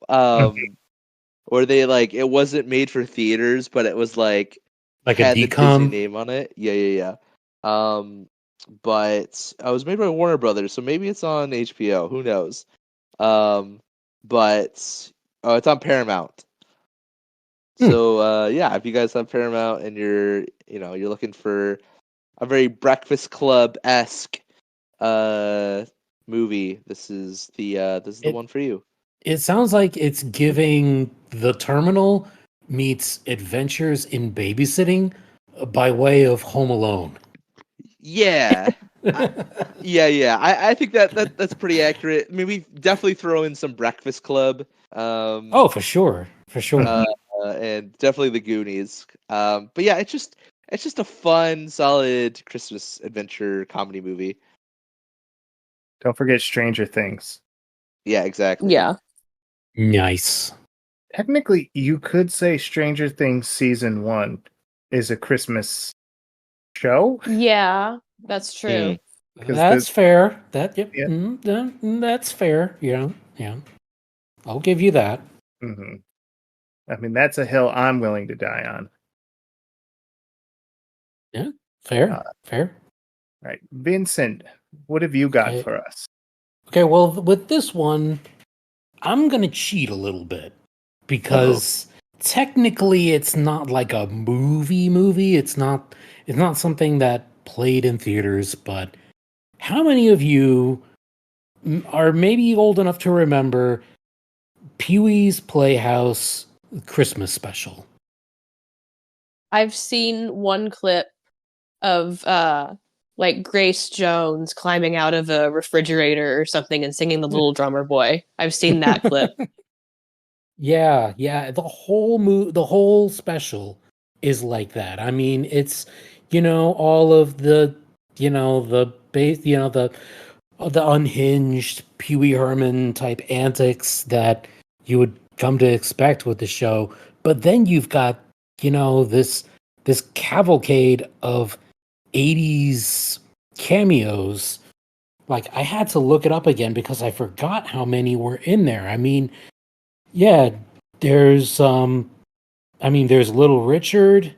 Or they like it wasn't made for theaters, but it was like Like a had the Disney decom. name on it. Yeah. But I was made by Warner Brothers, so maybe it's on HBO. Who knows? But it's on Paramount. So yeah, if you guys have Paramount and you're looking for a very Breakfast Club esque movie, this is the one for you. It sounds like it's giving The Terminal meets Adventures in Babysitting by way of Home Alone. Yeah. Yeah. I think that's pretty accurate. Maybe definitely throw in some Breakfast Club. Oh, for sure. For sure. And definitely the Goonies. But yeah, it's just a fun, solid Christmas adventure comedy movie. Don't forget Stranger Things. Yeah, exactly. Yeah. Nice. Technically, you could say Stranger Things season 1 is a Christmas show. Yeah, that's true. That's fair. That's fair. Yeah. I'll give you that. Mm-hmm. I mean, that's a hill I'm willing to die on. Yeah, fair. Fair. Right. Vincent, what have you got for us? Okay, well, with this one, I'm going to cheat a little bit because technically it's not like a movie. It's not something that played in theaters, but how many of you are maybe old enough to remember Pee-wee's Playhouse Christmas special? I've seen one clip of like Grace Jones climbing out of a refrigerator or something and singing The Little Drummer Boy. I've seen that clip. Yeah, the whole special is like that. I mean, it's all of the the base, the unhinged Pee Wee Herman type antics that you would come to expect with the show. But then you've got, this cavalcade of 80s cameos. Like, I had to look it up again because I forgot how many were in there. I mean, yeah, there's there's Little Richard,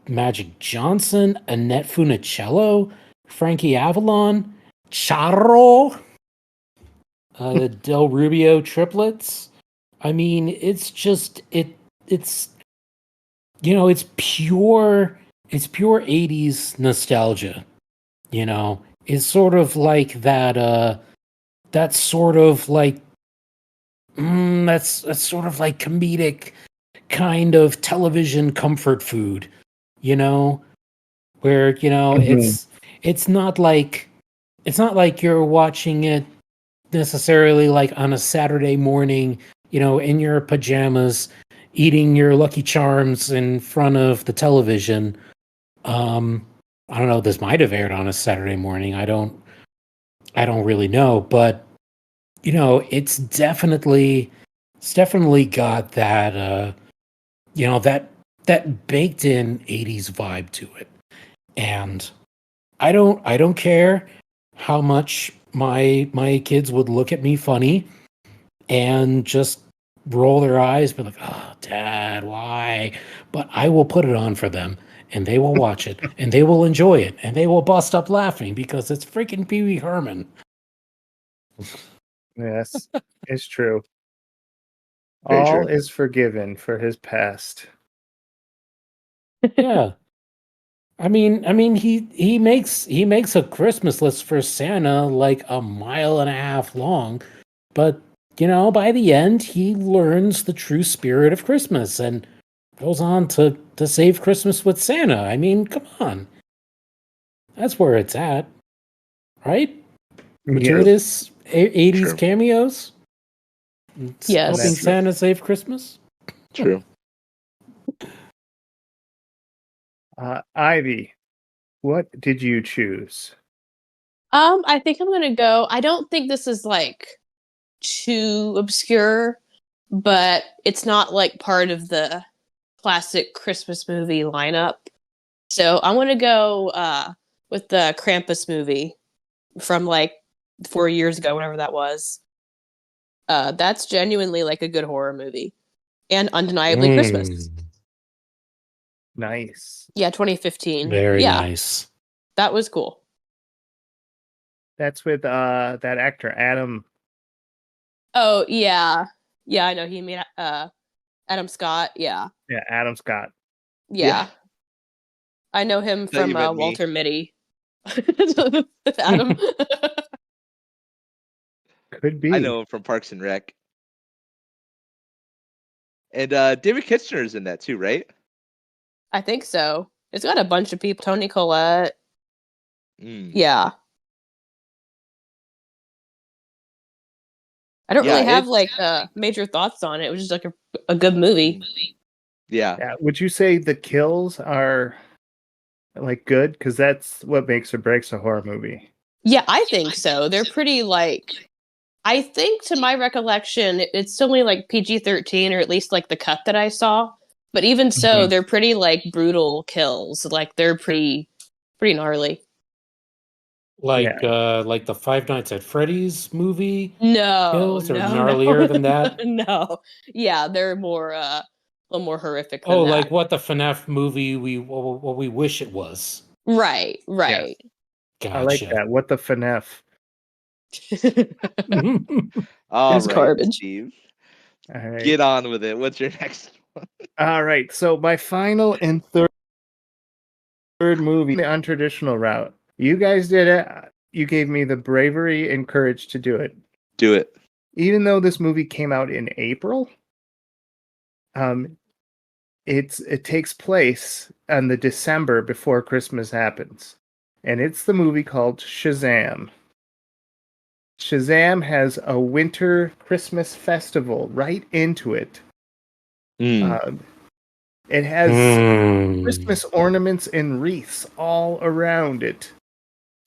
Magic Johnson, Annette Funicello, Frankie Avalon, Charro, the Del Rubio triplets. I mean, it's just it's it's pure 80s nostalgia. It's sort of like that's sort of like that's sort of like comedic kind of television comfort food, where it's not like you're watching it necessarily like on a Saturday morning, in your pajamas, eating your Lucky Charms in front of the television. I don't know, this might have aired on a Saturday morning. I don't really know, but it's definitely got that that baked in 80s vibe to it. And I don't care how much my kids would look at me funny and just roll their eyes, be like, "Oh, Dad, why?" But I will put it on for them, and they will watch it, and they will enjoy it, and they will bust up laughing because it's freaking Pee Wee Herman. Yes, it's true. Very All true. is forgiven for his past. Yeah. I mean, he makes a Christmas list for Santa like a mile and a half long, but by the end, he learns the true spirit of Christmas and goes on to save Christmas with Santa. I mean, come on, that's where it's at, right? Yes. Gratuitous 80s True. cameos, Yes. helping That's true. Santa save Christmas. True. Ivy, what did you choose? I think I'm gonna go. I don't think this is like too obscure, but it's not like part of the classic Christmas movie lineup. So I'm gonna go with the Krampus movie from like 4 years ago, whatever that was. That's genuinely like a good horror movie and undeniably Christmas. Nice. Yeah, 2015. Very Yeah, nice. that was cool. That's with that actor Adam. Oh yeah, yeah, I know he made Adam Scott. Yeah, Yeah, Adam Scott. yeah. I know him Thought you from meant me. Walter Mitty. With Adam. Could be. I know him from Parks and Rec. And David Kitchener's in that too, right? I think so. It's got a bunch of people. Toni Collette. Mm. Yeah. I don't Yeah, really have it's- like major thoughts on it. It was just like a good movie. Yeah. Yeah. Would you say the kills are like good? Because that's what makes or breaks a horror movie. Yeah, I think so. They're pretty like. I think, to my recollection, it's only like PG-13, or at least like the cut that I saw. But even so, Mhm. they're pretty like brutal kills. Like they're pretty gnarly. Like the Five Nights at Freddy's movie No, kills are no, gnarlier no. than that. No. Yeah, they're more a little more horrific than Oh, that. like what the FNAF movie what we wish it was. Right, Yes. right. I like Gotcha. that. What the FNF? All It's right, garbage. Steve. All right. Get on with it. What's your next one? All right. So my final and third third movie, the untraditional route. You guys did it. You gave me the bravery and courage to do it. Do it. Even though this movie came out in April, it takes place on the December before Christmas happens. And it's the movie called Shazam. Shazam has a winter Christmas festival right into it. It has Christmas ornaments and wreaths all around it.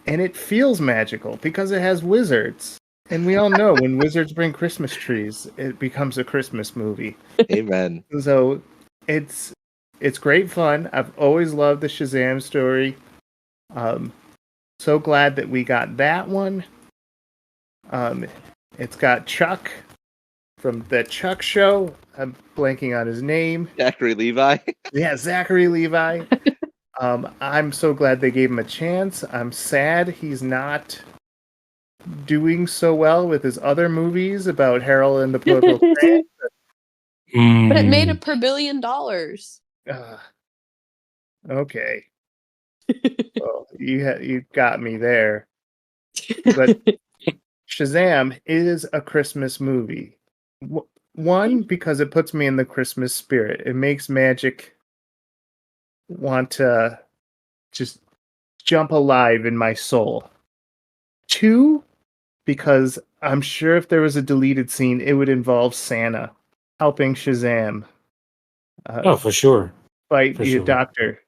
And it feels magical because it has wizards. And we all know when wizards bring Christmas trees, it becomes a Christmas movie. Amen. So it's great fun. I've always loved the Shazam story. So glad that we got that one. It's got Chuck from the Chuck Show. I'm blanking on his name. Zachary Levi. Yeah, Zachary Levi. I'm so glad they gave him a chance. I'm sad he's not doing so well with his other movies about Harold and the Political Fan. But it made $1 billion. Okay. Well, you got me there. But Shazam is a Christmas movie. One, because it puts me in the Christmas spirit. It makes magic want to just jump alive in my soul. Two, because I'm sure if there was a deleted scene, it would involve Santa helping Shazam. For sure. Fight the doctor.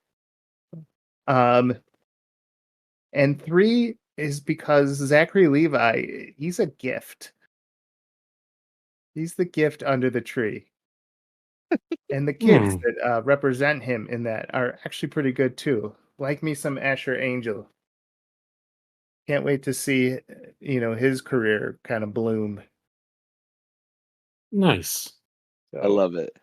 And three is because Zachary Levi, he's a gift. He's the gift under the tree. And the kids that represent him in that are actually pretty good too. Like me some Asher Angel. Can't wait to see, his career kind of bloom. Nice. So, I love it.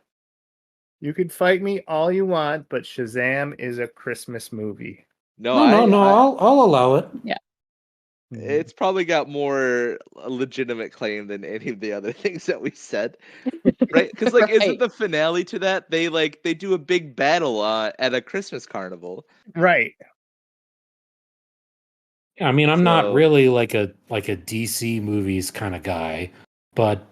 You can fight me all you want, but Shazam is a Christmas movie. No, I'll allow it. Yeah. It's probably got more legitimate claim than any of the other things that we said, right? Because isn't the finale to that they do a big battle at a Christmas carnival, right? I mean, I'm not really like a DC movies kind of guy, but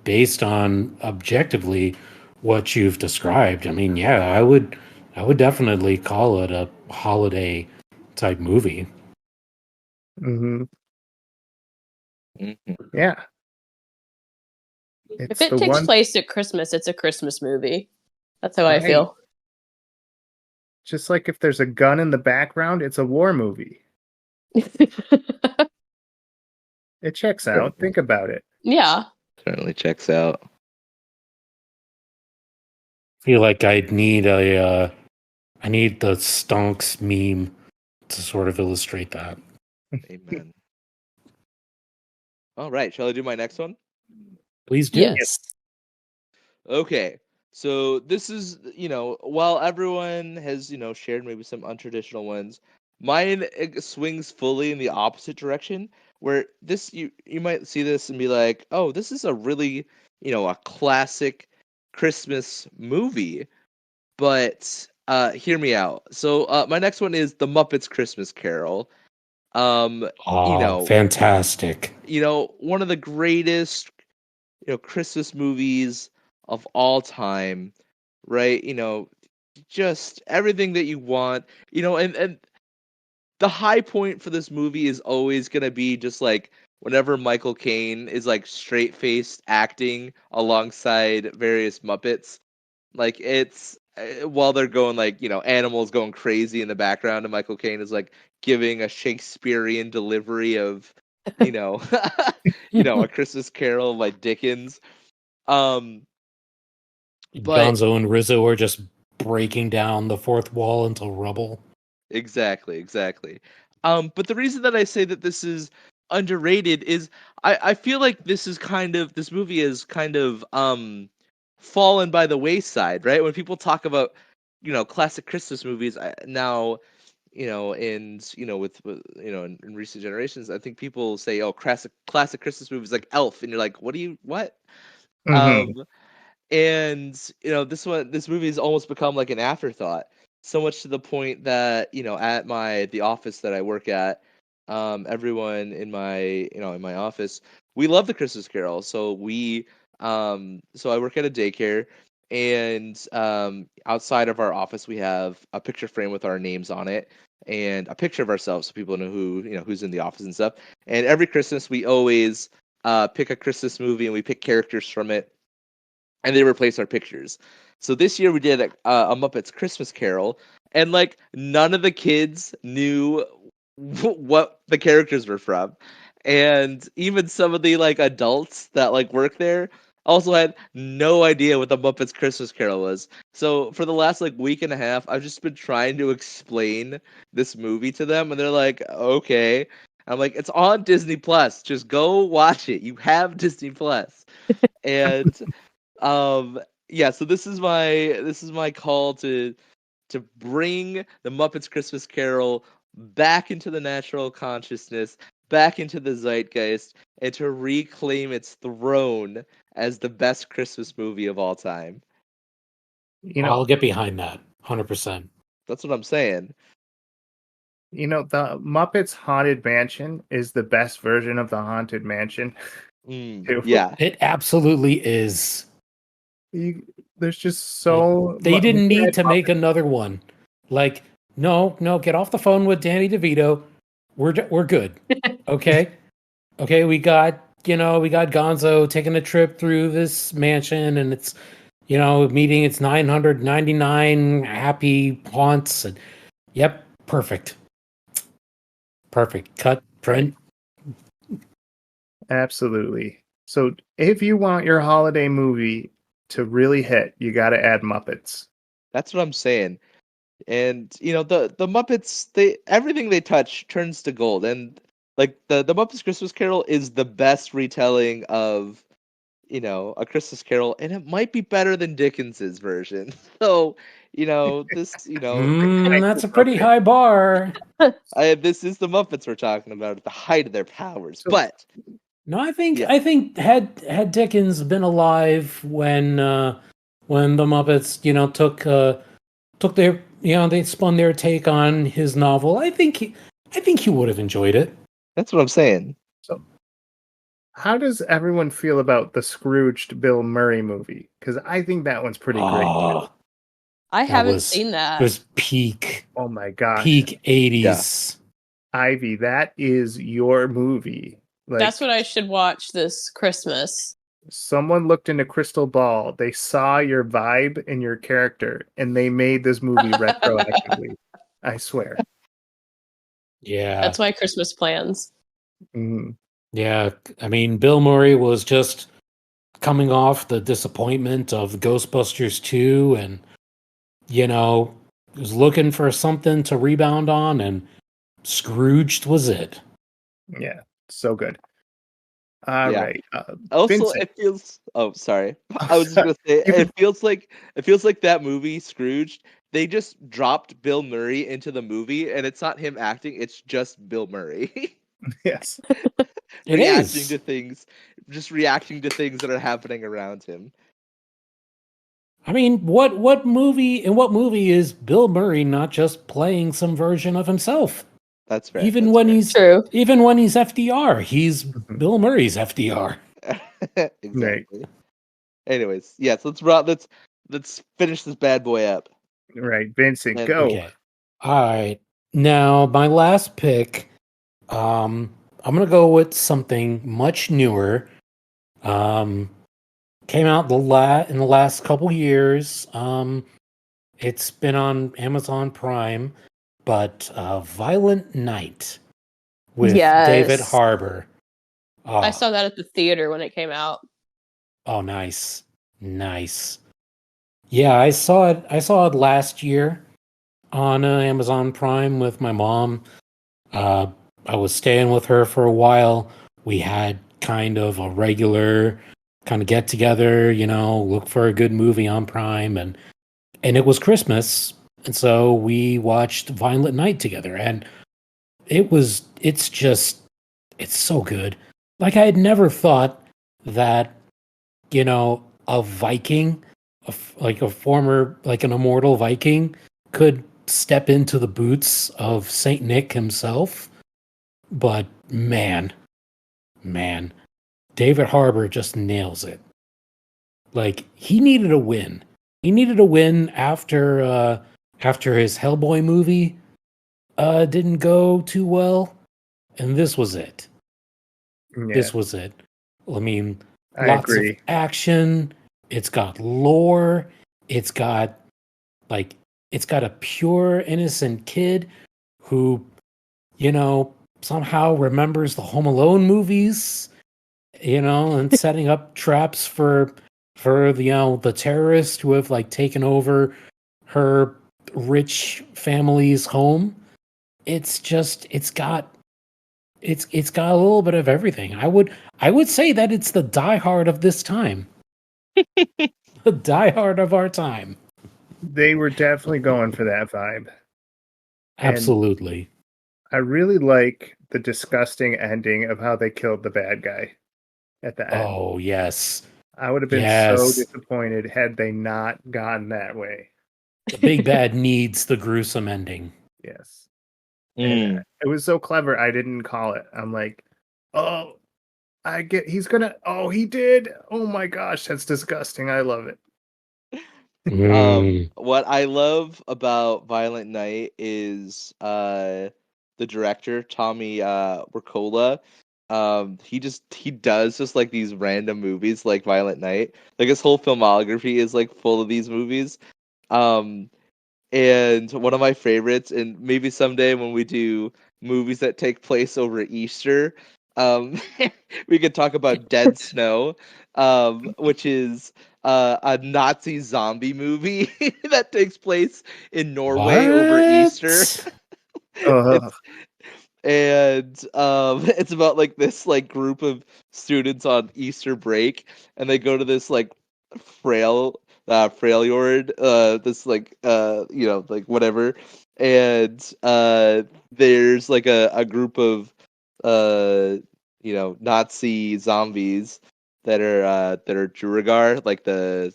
based on objectively what you've described, I mean, yeah, I would definitely call it a holiday type movie. Mm-hmm. Mm-hmm. Yeah. If it takes place at Christmas, it's a Christmas movie. That's how I feel. Just like if there's a gun in the background, it's a war movie. It checks out. Think about it. Yeah. Certainly checks out. I feel like I need the stonks meme to sort of illustrate that. Amen. All right, shall I do my next one? Please do. Yes. Okay. So this is, while everyone has, shared maybe some untraditional ones, mine swings fully in the opposite direction, where this you might see this and be like, oh, this is a really, a classic Christmas movie. But hear me out. So my next one is The Muppets Christmas Carol. Fantastic. One of the greatest, Christmas movies of all time, right? Just everything that you want, and the high point for this movie is always going to be just whenever Michael Caine is straight-faced acting alongside various Muppets, it's while they're going animals going crazy in the background, and Michael Caine is giving a Shakespearean delivery of a Christmas Carol by Dickens. But Gonzo and Rizzo are just breaking down the fourth wall into rubble. Exactly. But the reason that I say that this is underrated is I feel like this movie is kind of fallen by the wayside, right? When people talk about classic Christmas movies now, in recent generations, I think people say, oh, classic Christmas movies like Elf, and you're like, what? Mm-hmm. And this movie has almost become like an afterthought. so much to the point that at the office that I work at, everyone in my office, we love the Christmas Carol. So I work at a daycare, and outside of our office we have a picture frame with our names on it and a picture of ourselves so people know who's in the office and stuff. And every Christmas we always pick a Christmas movie and we pick characters from it, and they replace our pictures. So this year we did a Muppets Christmas Carol, and like none of the kids knew what the characters were from, and even some of the like adults that like work there also had no idea what the Muppets Christmas Carol was. So for the last like week and a half, I've just been trying to explain this movie to them, and they're like, "Okay." I'm like, "It's on Disney Plus. Just go watch it. You have Disney Plus." And yeah, so this is my call to bring the Muppets Christmas Carol back into the national consciousness, back into the zeitgeist, and to reclaim its throne as the best Christmas movie of all time. I'll get behind that 100%. That's what I'm saying. The Muppets Haunted Mansion is the best version of the Haunted Mansion. Too. Yeah. It absolutely is. There's just so they didn't need to Muppets. make another one. Like, no, get off the phone with Danny DeVito. We're good. Okay? Okay, we got Gonzo taking a trip through this mansion, and it's meeting its 999 happy haunts, and yep, perfect. Cut, print. Absolutely. So if you want your holiday movie to really hit, you got to add Muppets. That's what I'm saying. And the Muppets, everything they touch turns to gold. And like the Muppets Christmas Carol is the best retelling of a Christmas Carol, and it might be better than Dickens's version. So That's a pretty high bar. This is the Muppets we're talking about at the height of their powers. But no, I think had Dickens been alive when the Muppets took their they spun their take on his novel, I think he would have enjoyed it. That's what I'm saying. So how does everyone feel about the Scrooged Bill Murray movie? Because I think that one's pretty great too. I haven't seen that. It was peak. Oh my gosh. Peak 80s. Yeah. Ivy, that is your movie. Like, that's what I should watch this Christmas. Someone looked in a crystal ball. They saw your vibe and your character, and they made this movie retroactively. I swear. Yeah. That's my Christmas plans. Mm-hmm. Yeah. I mean, Bill Murray was just coming off the disappointment of Ghostbusters 2 and, was looking for something to rebound on, and Scrooged was it. Yeah. So good. All right. Also, Vincent. it feels. Oh, sorry. I was just gonna say it feels like that movie Scrooged. They just dropped Bill Murray into the movie, and it's not him acting; it's just Bill Murray. Yes. reacting to things that are happening around him. I mean, what movie is Bill Murray not just playing some version of himself? That's fair. Even when he's FDR, he's Bill Murray's FDR. Exactly. Right. Anyways, yes, let's finish this bad boy up. Right, Vincent, go. Okay. All right. Now, my last pick, I'm gonna go with something much newer. Came out in the last couple years. It's been on Amazon Prime. But Violent Night with David Harbour. Oh. I saw that at the theater when it came out. Oh, nice. Yeah, I saw it last year on Amazon Prime with my mom. I was staying with her for a while. We had kind of a regular kind of get together, look for a good movie on Prime, and it was Christmas. And so we watched Violent Night together, and it's so good. Like, I had never thought that, a Viking, like an immortal Viking, could step into the boots of Saint Nick himself, but man, David Harbour just nails it. Like, he needed a win. He needed a win after his Hellboy movie didn't go too well, and this was it. Yeah, This was it. I mean, I lots agree. of action. It's got lore. It's got a pure innocent kid who, somehow remembers the Home Alone movies, and setting up traps for the terrorists who have like taken over her rich family's home. It's got a little bit of everything. I would say that it's the Die Hard of this time. The Die Hard of our time. They were definitely going for that vibe. Absolutely. I really like the disgusting ending of how they killed the bad guy at the end. Oh, yes. I would have been so disappointed had they not gone that way. The big bad needs the gruesome ending. Yes. And it was so clever, I didn't call it. I'm like, oh, he did. Oh my gosh, that's disgusting. I love it. What I love about Violent Night is the director, Tommy Wirkola. He does just like these random movies like Violent Night. Like his whole filmography is like full of these movies. And one of my favorites, and maybe someday when we do movies that take place over Easter, we could talk about Dead Snow, which is a Nazi zombie movie that takes place in Norway over Easter. It's about like this like group of students on Easter break, and they go to this like Freljord, this like like whatever, and there's like a group of Nazi zombies that are Duergar, like the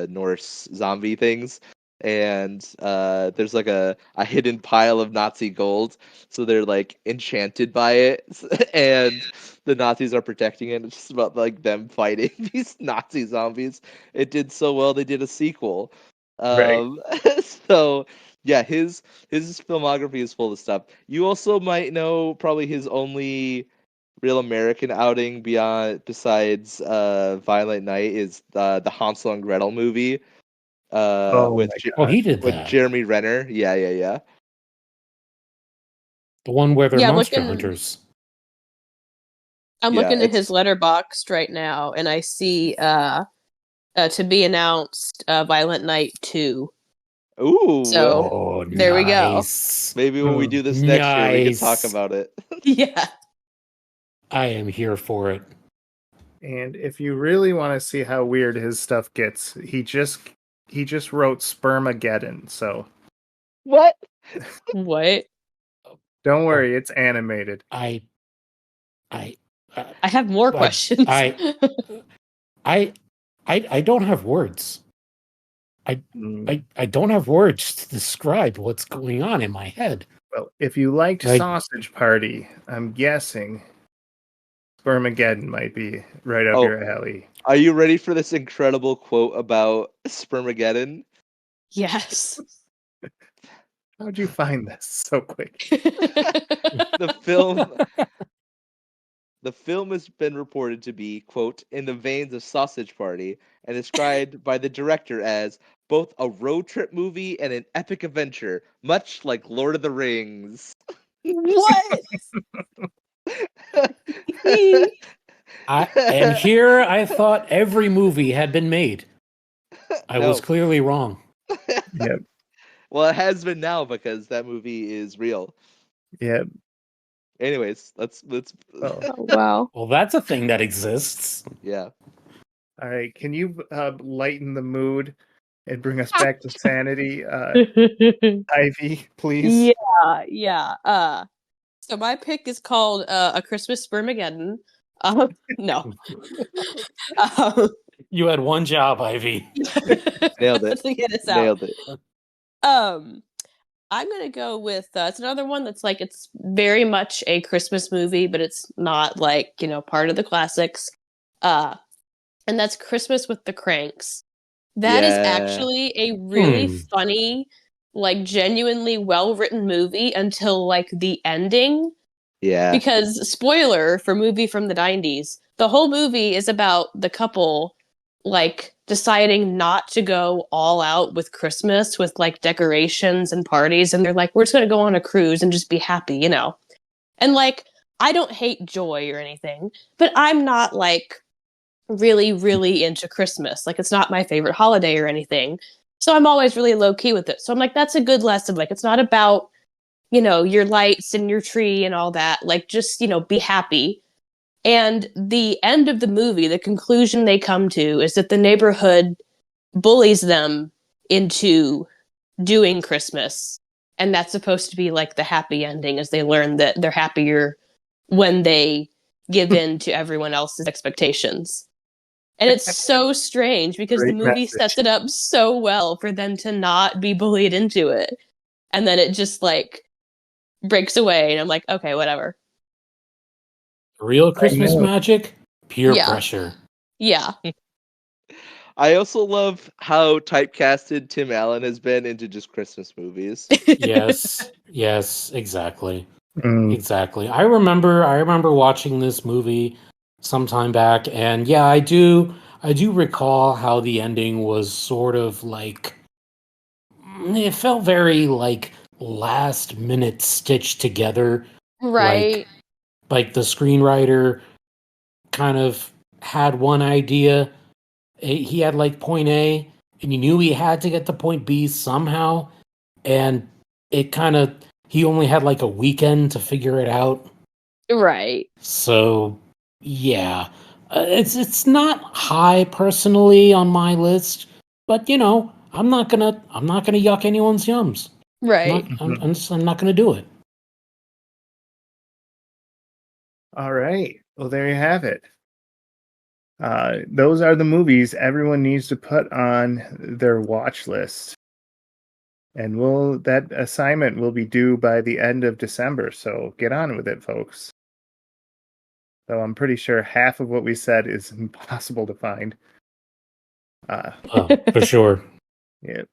Norse zombie things, and there's like a hidden pile of Nazi gold, so they're like enchanted by it, and the Nazis are protecting it. It's just about like them fighting these Nazi zombies. It did so well they did a sequel. Right. So yeah, his filmography is full of stuff. You also might know probably his only real American outing besides Violent Night is the Hansel and Gretel movie. He did with that. Jeremy Renner. Yeah. The one where they're monster hunters. I'm looking at his Letterboxd right now, and I see to be announced Violent Night 2. Ooh. So there we go. Maybe when we do this next year, we can talk about it. Yeah. I am here for it. And if you really want to see how weird his stuff gets, he just wrote Spermageddon. So what? Don't worry, it's animated. I have more questions. I don't have words. I don't have words to describe what's going on in my head. Well, if you liked Sausage Party, I'm guessing Spermageddon might be right up your alley. Are you ready for this incredible quote about Spermageddon? Yes. How'd you find this so quick? The film has been reported to be, quote, in the veins of Sausage Party, and described by the director as both a road trip movie and an epic adventure, much like Lord of the Rings. What? I thought every movie had been made. I was clearly wrong. Yep. Well, it has been now because that movie is real. Yep. Anyways, let's. Oh, wow. Well, that's a thing that exists. Yeah. All right. Can you lighten the mood and bring us back to sanity, Ivy, please? Yeah. So my pick is called A Christmas Spermageddon. No. You had one job, Ivy. Nailed it. To get us out. Nailed it. I'm gonna go with it's another one that's like it's very much a Christmas movie, but it's not like part of the classics. Uh, and that's Christmas with the Cranks. That is Yeah. actually a really Hmm. funny, like genuinely well written movie until like the ending. Yeah. Because spoiler for movie from the 90s, the whole movie is about the couple like deciding not to go all out with Christmas with like decorations and parties, and they're like, we're just gonna go on a cruise and just be happy. And like, I don't hate joy or anything, but I'm not like really, really into Christmas. Like, it's not my favorite holiday or anything. So I'm always really low key with it. So I'm like, that's a good lesson. Like, it's not about your lights and your tree and all that. Like, just, be happy. And the end of the movie, the conclusion they come to is that the neighborhood bullies them into doing Christmas. And that's supposed to be like the happy ending as they learn that they're happier when they give in to everyone else's expectations. And it's so strange because the Great movie message. sets it up so well for them to not be bullied into it. And then it just like breaks away and I'm like, okay, whatever. Real Christmas know. magic, peer Yeah. pressure. Yeah. I also love how typecasted Tim Allen has been into just Christmas movies. Yes, yes, exactly. Mm, Exactly. I remember watching this movie some time back, and yeah, I do recall how the ending was sort of like it felt very like last minute stitched together. Like Right. like the screenwriter kind of had one idea. He had like point A, and he knew he had to get to point B somehow, and it kind of he only had like a weekend to figure it out. Right. So yeah, it's not high personally on my list, but I'm not gonna yuck anyone's yums. I'm not Right. I'm, mhm. I'm, just, I'm not gonna do it. All right. Well, there you have it. Those are the movies everyone needs to put on their watch list. And that assignment will be due by the end of December, so get on with it, folks. Though I'm pretty sure half of what we said is impossible to find. Oh, for sure. Yeah,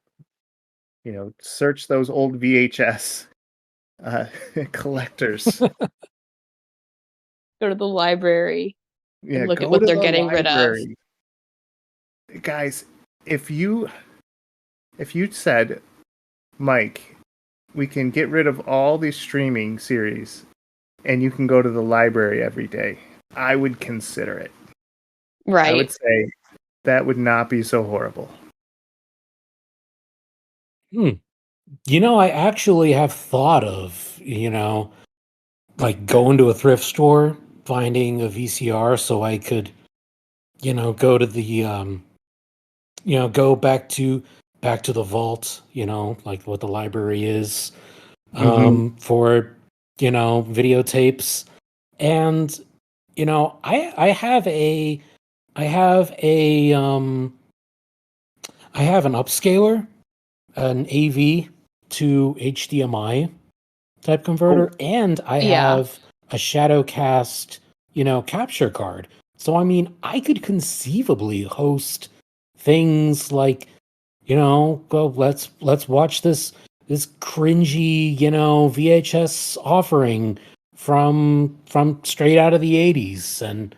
search those old VHS uh, collectors. Go to the library and Yeah, look at go what to they're the getting rid of. library, guys. If you said, Mike, we can get rid of all these streaming series, and you can go to the library every day, I would consider it. I would Right. say that would not be so horrible. Hmm. I actually have thought of, like going to a thrift store, finding a VCR so I could, go to the go back to the vault, like what the library is, Mm-hmm. for, videotapes. And, I have a I have an upscaler, an AV to HDMI type Oh, converter, and I Yeah. have a Shadowcast, capture card. So I mean, I could conceivably host things like, well, let's watch this cringy, VHS offering from straight out of the 80s, and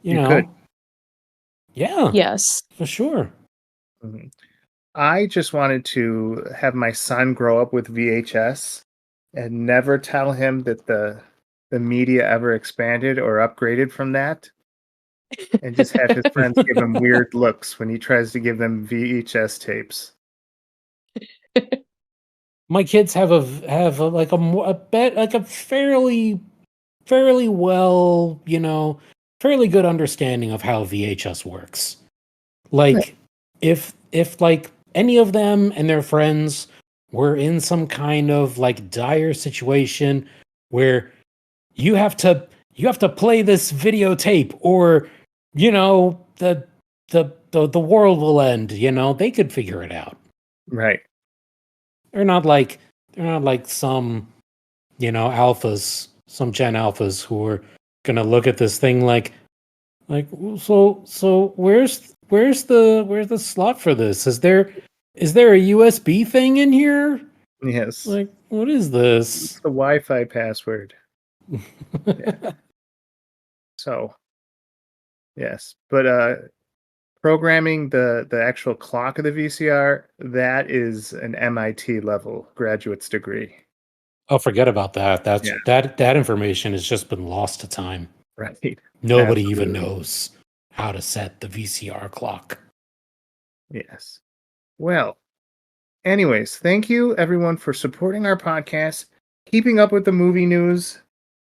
you you could. know, yeah, Yes. for sure. Mhm. I just wanted to have my son grow up with VHS and never tell him that the media ever expanded or upgraded from that, and just have his friends give him weird looks when he tries to give them VHS tapes. My kids have like a bet like a fairly well, fairly good understanding of how VHS works. Like if like any of them and their friends were in some kind of like dire situation where you have to play this videotape, or the world will end, they could figure it out. Right. They're not like They're not like some, alphas, some Gen alphas who are gonna look at this thing like, so where's the slot for this? Is there a USB thing in here? Yes. Like, what is this? The Wi-Fi password. So, yes, but programming the actual clock of the VCR, that is an MIT level graduate's degree. Oh, forget about that. That's Yeah. that information has just been lost to time. Right. Nobody even Absolutely. knows how to set the VCR clock. Yes. Well, anyways, thank you everyone for supporting our podcast, keeping up with the movie news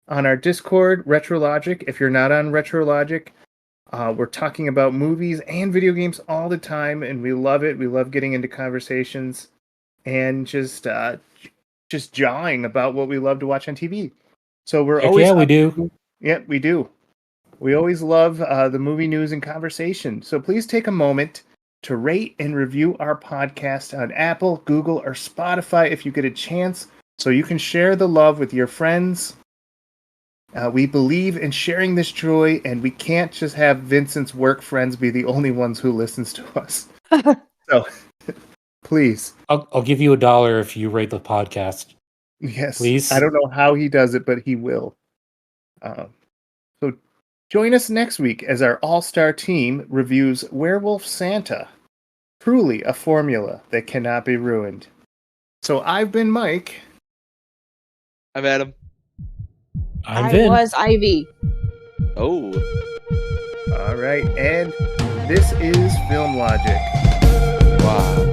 on our Discord, RetroLogic. If you're not on RetroLogic, we're talking about movies and video games all the time, and we love it. We love getting into conversations and just jawing about what we love to watch on TV. So we're Heck always yeah, we do. Yeah, we do. We always love the movie news and conversation. So please take a moment to rate and review our podcast on Apple, Google, or Spotify if you get a chance, so you can share the love with your friends. We believe in sharing this joy, and we can't just have Vincent's work friends be the only ones who listens to us. So, please. I'll give you $1 if you rate the podcast. Yes. Please. I don't know how he does it, but he will. So join us next week as our all-star team reviews Werewolf Santa. Truly a formula that cannot be ruined. So I've been Mike. I'm Adam. I'm I Vin. was Ivy. Oh. All right, and this is Film Logic. Wow.